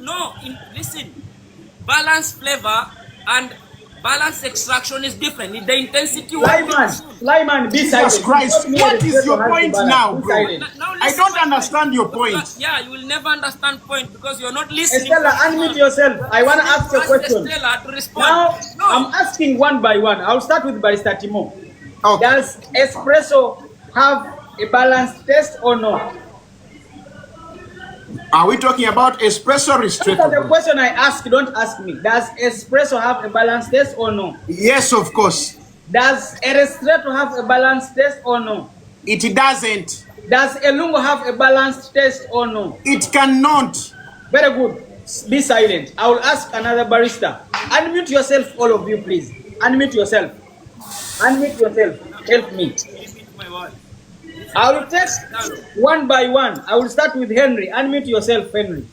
No, listen. Balanced flavor and balanced extraction is different. The intensity. Lyman, Jesus Christ, what is your point now, bro? Now I don't understand your point. Yeah, you will never understand point because you're not listening. Estella, unmute yourself. I want to ask a question. Estella to respond. Now, No. I'm asking one by one. I'll start with Barista Timo. Okay. Does espresso have a balanced taste or no? Are we talking about espresso After the ristretto? question I ask, don't ask me. Does espresso have a balanced taste or no? Yes, of course. Does a ristretto have a balanced taste or no? It doesn't. Does a lungo have a balanced taste or no? It cannot. Very good. Be silent. I will ask another barista. Unmute yourself, all of you, please. Unmute yourself. Unmute yourself. Help me. I will take one by one. I will start with Henry. Unmute yourself, Henry.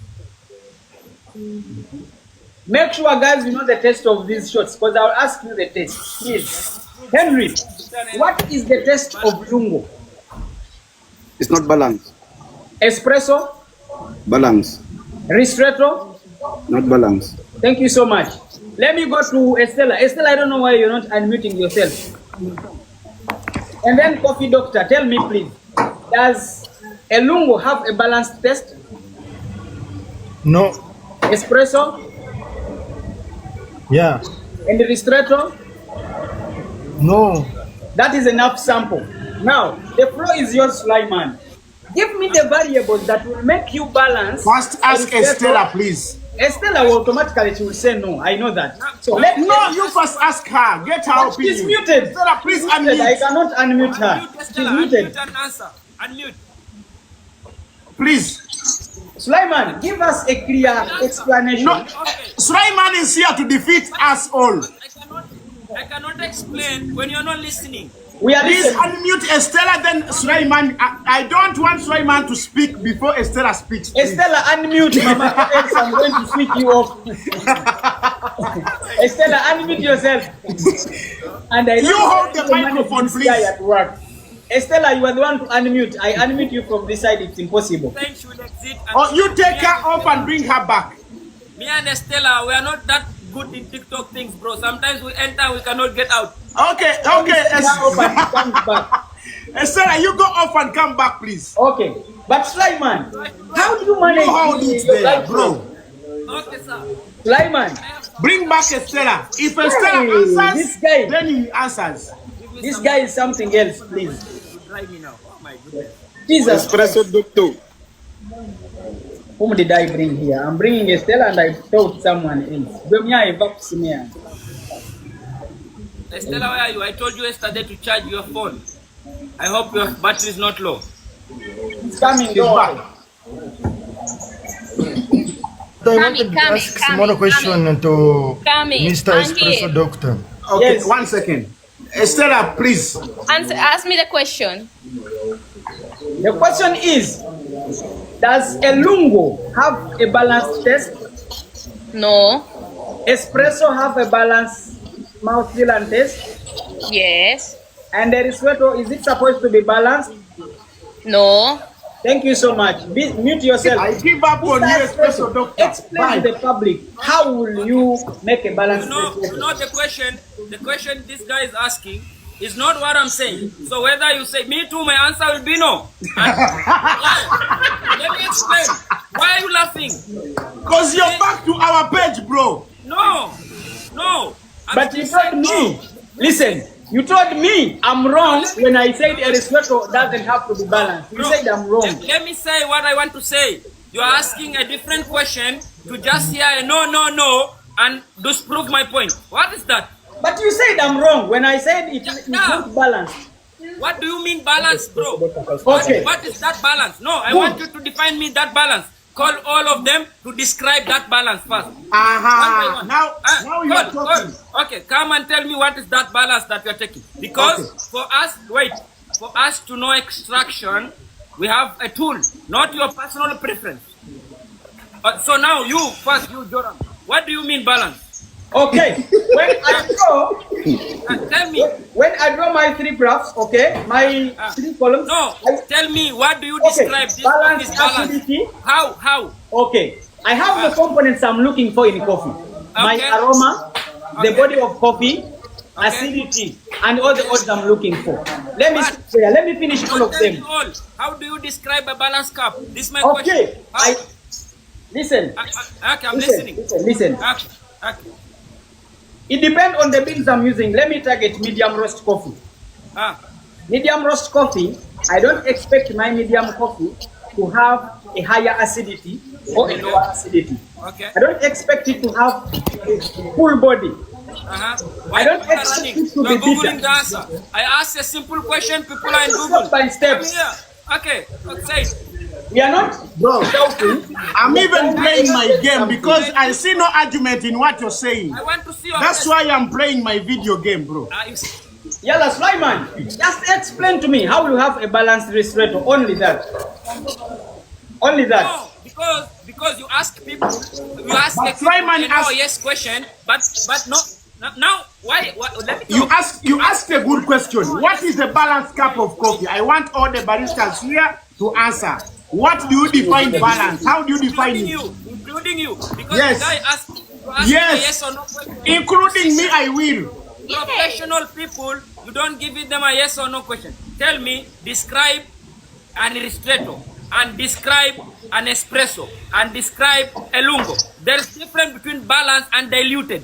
Make sure, guys, you know the taste of these shots, because I will ask you the taste. Please. Henry, what is the taste of lungo? It's not balanced. Espresso? Balance. Ristretto? Not balanced. Thank you so much. Let me go to Estella. Estella, I don't know why you're not unmuting yourself. And then Coffee Doctor, tell me please, does a lungo have a balanced taste? No. Espresso? Yeah. And the ristretto? No. That is enough sample. Now, the floor is yours, Sulaiman. Give me the variables that will make you balance. First, ask Ristretto. Estella, please. Estella will automatically, she will say no. I know that. So No, you first ask her. Get her But opinion. she's muted. Estella, please She's muted. I unmute. cannot unmute her. Unmute, She's Estella. muted. Unmute and answer. Unmute. Please. Sulaiman, give us a clear explanation. No, Sulaiman is here to defeat us all. I cannot explain when you're not listening. We are Please listening. unmute Estella, then Sulaiman. I don't want Sulaiman to speak before Estella speaks. please. Estella, unmute, Mama. Or else I'm going to switch you off. Estella, unmute yourself. And I You know hold the you manage microphone, this guy please. at work. Estella, you are the one to unmute. I unmute you from this side. It's impossible. Thanks will exit. Or you take her off and bring her back. Me and Estella, we are not that good in TikTok things, bro. Sometimes we enter, we cannot get out. Okay. Now open, comes back. Estella, you go off and come back, please. Okay. But Sulaiman, how do you manage You hold it your there, life, bro. Okay, sir. Sulaiman, Bring back Estella. If Estella Hey, answers, this guy. then he answers. this guy is something else, please. Try me now. Oh my goodness. Jesus. Espresso doctor. Whom did I bring here? I'm bringing Estella and I thought someone else. Estella, where are you? I told you yesterday to charge your phone. I hope your battery is not low. It's coming, He's go back. on. I wanted to ask some more question to Mr. I'm Espresso here. Doctor. Okay, Yes. 1 second. Estella, please. Ask me the question. The question is, does a lungo have a balanced taste? No. Espresso have a balanced mouthfeel and taste? Yes. And the risotto, is it supposed to be balanced? No. Thank you so much. Mute yourself. I give up on you, Espresso Doctor. Explain to the public, how will you make a balanced You taste? know the question this guy is asking is not what I'm saying. So whether you say me too, my answer will be no. Let me explain. Why are you laughing? Because you're back to our page, bro. No. But you told me, listen, you told me I'm wrong when I said a risotto doesn't have to be balanced. You Bro, said I'm wrong. Let me say what I want to say. You are asking a different question to just hear a no, and disprove my point. What is that? But you said I'm wrong when I said it's not balanced. What do you mean balance, bro? Okay. What is that balance? No, I want you to define me that balance. Call all of them to describe that balance first. Aha. One by one. Now you are talking. Okay, come and tell me what is that balance that you're taking. Because for us to know extraction, we have a tool, not your personal preference. So now you Joram, what do you mean balance? Okay. When I draw, Tell me. when I draw my three graphs, okay, my three columns. No, tell me what do you Okay, describe this balance, is balance? acidity. How? Okay, I have the components I'm looking for in coffee. My Okay. aroma, the Okay. body of coffee, acidity, and all the odds I'm looking for. Let me stop there. Let me finish all Don't of tell me them. all. How do you describe a balanced cup? This is my Okay, question. listen. Okay, I'm Listen, listening. listen. Okay. It depends on the beans I'm using. Let me target medium roast coffee. Medium roast coffee, I don't expect my medium coffee to have a higher acidity or a lower acidity. Okay. I don't expect it to have a full body. Why I don't people are expect running? it to You are be bitter. Googling the answer. I asked a simple question, people are in Step Google. by step. Come here. Okay, say it. We are not Bro, shouting. I'm even playing my game because I see no argument in what you're saying. I want to see your That's face. why I'm playing my video game, bro. You see. Yalla, Sulaiman, just explain to me how you have a balanced ristretto. Only that. Only that. No, because you ask people, you ask But a people Sulaiman a no asked- yes question, but no. Now, why? Let me You talk. asked a good question. What is the balanced cup of coffee? I want all the baristas here to answer. What do you define balance? How do you define it? Including you, because Yes. the guy asked Yes. a yes or no question. Including me, I will. Professional people, you don't give them a yes or no question. Tell me, describe an ristretto, and describe an espresso, and describe a lungo. There's difference between balanced and diluted.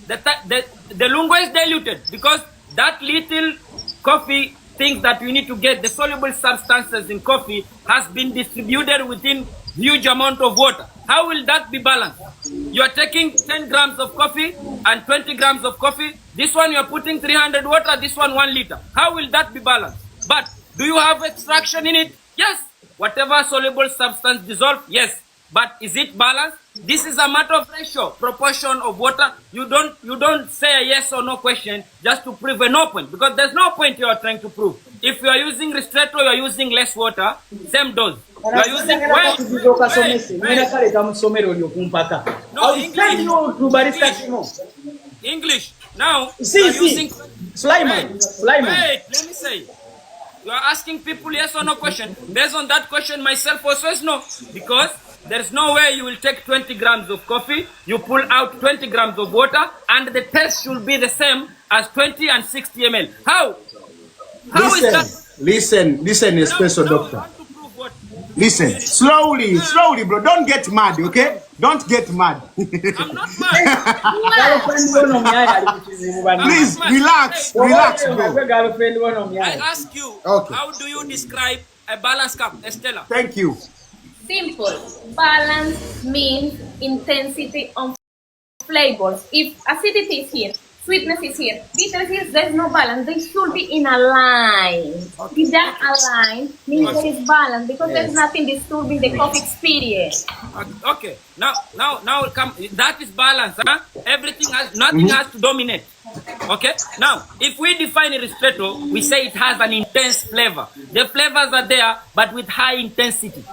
The lungo is diluted because that little coffee things that you need to get, the soluble substances in coffee, has been distributed within huge amount of water. How will that be balanced? You are taking 10 grams of coffee and 20 grams of coffee. This one you are putting 300 water, this one 1 liter. How will that be balanced? But do you have extraction in it? Yes. Whatever soluble substance dissolved, yes. But is it balanced? This is a matter of ratio, proportion of water. You don't say a yes or no question just to prove a no point, because there's no point you are trying to prove. If you are using ristretto, you are using less water, same dose. You are using No, English. Now See, you are see. using Sulaiman, Sulaiman. Wait, let me say. You are asking people yes or no question. Based on that question, myself also is no. Because there's no way you will take 20 grams of coffee, you pull out 20 grams of water, and the taste should be the same as 20 and 60 ml. How? How is that? Listen, espresso No, doctor. I want to prove what. Listen, slowly, bro. Don't get mad, okay? Don't get mad. I'm not mad. Please, relax, bro. I ask you, Okay. how do you describe a balanced cup, Estella? Thank you. Simple. Balance means intensity of flavors. If acidity is here, sweetness is here, bitterness is here, there's no balance. They should be in a line. If they're aligned, means there is balance, because there's nothing disturbing the coffee experience. Okay. Now come. That is balance, huh? Nothing has to dominate. Okay. Now, if we define a ristretto, we say it has an intense flavor. The flavors are there, but with high intensity.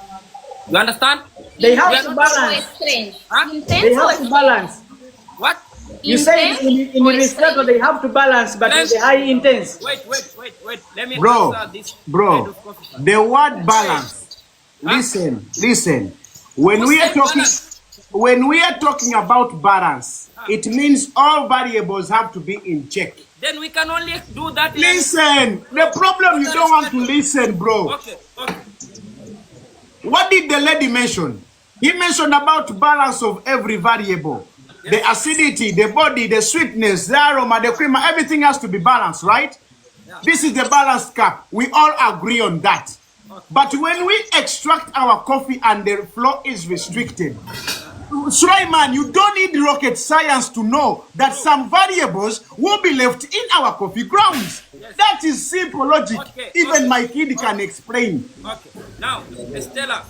You understand? They have We are to not balance. Strange. Huh? They have to balance. What? You say in ristretto they have to balance, but with the high intense. Wait. Let me Bro, answer this. kind bro, of coffee. the word balance. Listen. When we are talking about balance, it means all variables have to be in check. Then we can only do that. Listen, the problem you don't want to listen, bro. Okay. What did the lady mention? He mentioned about balance of every variable. The acidity, the body, the sweetness, the aroma, the creamer, everything has to be balanced, right? This is the balanced cup. We all agree on that. But when we extract our coffee and the flow is restricted, Sulaiman, you don't need rocket science to know that some variables will be left in our coffee grounds. That is simple logic. Okay, Even okay. my kid can explain. Okay. Now, Estella.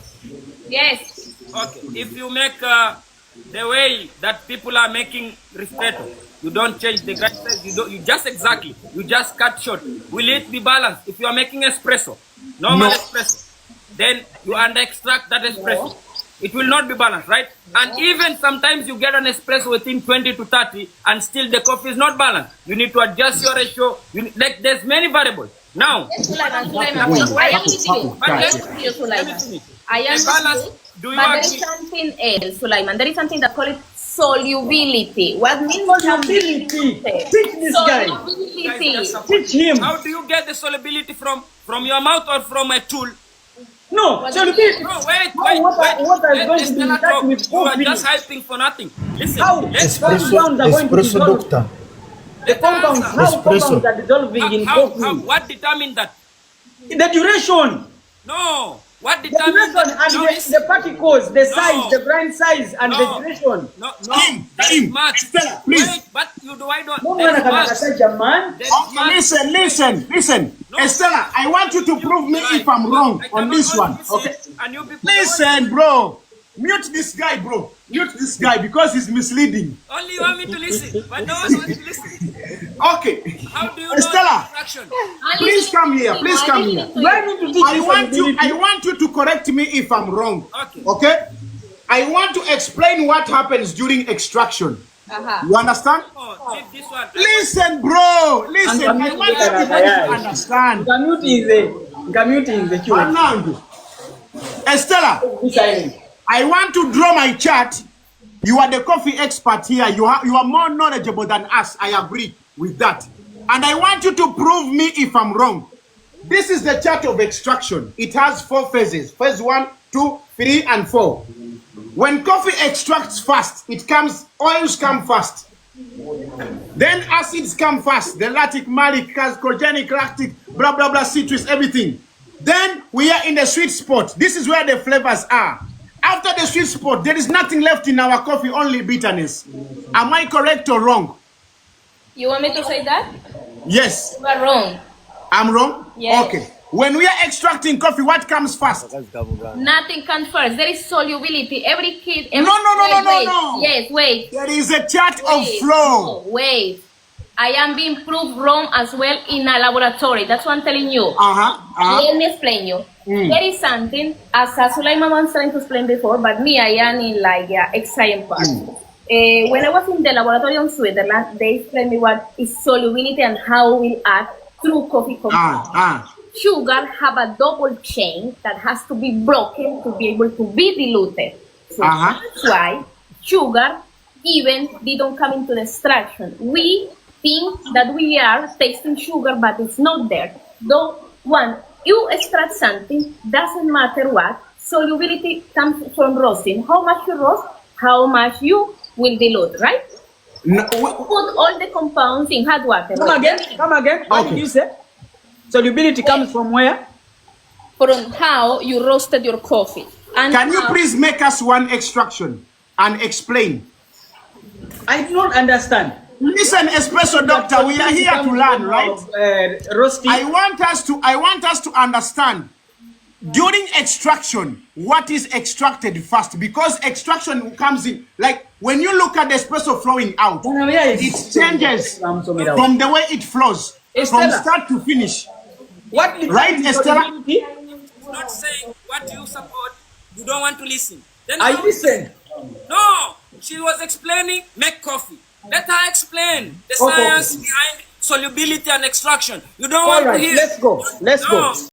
Yes. Okay. If you make the way that people are making ristretto, you don't change the grasses. You just cut short. Will it be balanced? If you are making espresso, normal espresso, then you under extract that espresso. It will not be balanced, right? And even sometimes you get an espresso within 20 to 30 and still the coffee is not balanced. You need to adjust your ratio. There's many variables. Now, I understand. do you But there is agree? something else, Sulaiman. There is something that call it solubility. What means Solubility. Teach this guy. Solubility. Teach him. How do you get the solubility from your mouth or from a tool? No, solubility. No, wait. Water is going to be Estella, in touch talk. with You are coffee. just hyping for nothing. Listen, How? let's Compounds are going to Espresso dissolve. doctor. The compounds, how Espresso. compounds are dissolving in coffee. what determined that? The duration. No. What The determined duration that? and the particles, the size, the grind size, and the No. duration. No. That There's is math. Estella, please. Wait, but you do. I don't. No There's man can math. understand, man. There's Okay, math. listen. Estella, I want you to prove me if I'm wrong on this one. Okay. Listen, bro. Mute this guy, bro. Mute this guy because he's misleading. Only you want me to listen, but no one wants to listen. Okay. How do you Estella, know instruction? please come here. Please come here. I want you to correct me if I'm wrong. Okay? I want to explain what happens during extraction. You understand? This one. Listen, bro. Listen. I want everybody to understand. Nkamute is the cure. Estella, I want to draw my chart. You are the coffee expert here. You are more knowledgeable than us. I agree with that. And I want you to prove me if I'm wrong. This is the chart of extraction. It has 4 phases. Phase 1, 2, 3, and 4. When coffee extracts fast, oils come fast. Then acids come fast. The lactic, malic, cascogenic, lactic, blah, blah, blah, citrus, everything. Then we are in the sweet spot. This is where the flavors are. After the sweet spot, there is nothing left in our coffee, only bitterness. Am I correct or wrong? You want me to say that? Yes. You are wrong. I'm wrong? Yes. Okay. When we are extracting coffee, what comes first? Nothing comes first. There is solubility. Every kid... No. Yes, wait. There is a chart of flow. No, wait. I am being proved wrong as well in a laboratory. That's what I'm telling you. Let me explain you. There is something, as Sulaiman was trying to explain before, but me, I am in like science part. When I was in the laboratory in Switzerland, they explained me what is solubility and how we act through coffee compounds. Sugar have a double chain that has to be broken to be able to be diluted. So that's why sugar even didn't come into the extraction. We think that we are tasting sugar, but it's not there. Though when you extract something, doesn't matter what, solubility comes from roasting. How much you roast, how much you will dilute, right? No, put all the compounds in hot water. Come again. What did you say? Solubility comes from where? From how you roasted your coffee. And can you please make us one extraction and explain? I don't understand. Listen, Espresso Doctor, we are here to learn, right? Roasting. I want us to understand. During extraction, what is extracted first? Because extraction comes in, like when you look at the espresso flowing out, it changes from the way it flows, from start to finish. Right, Estella? Not saying what you support, you don't want to listen. Then I listen. No, she was explaining make coffee. Let her explain the science behind solubility and extraction. You don't want to hear. Let's go.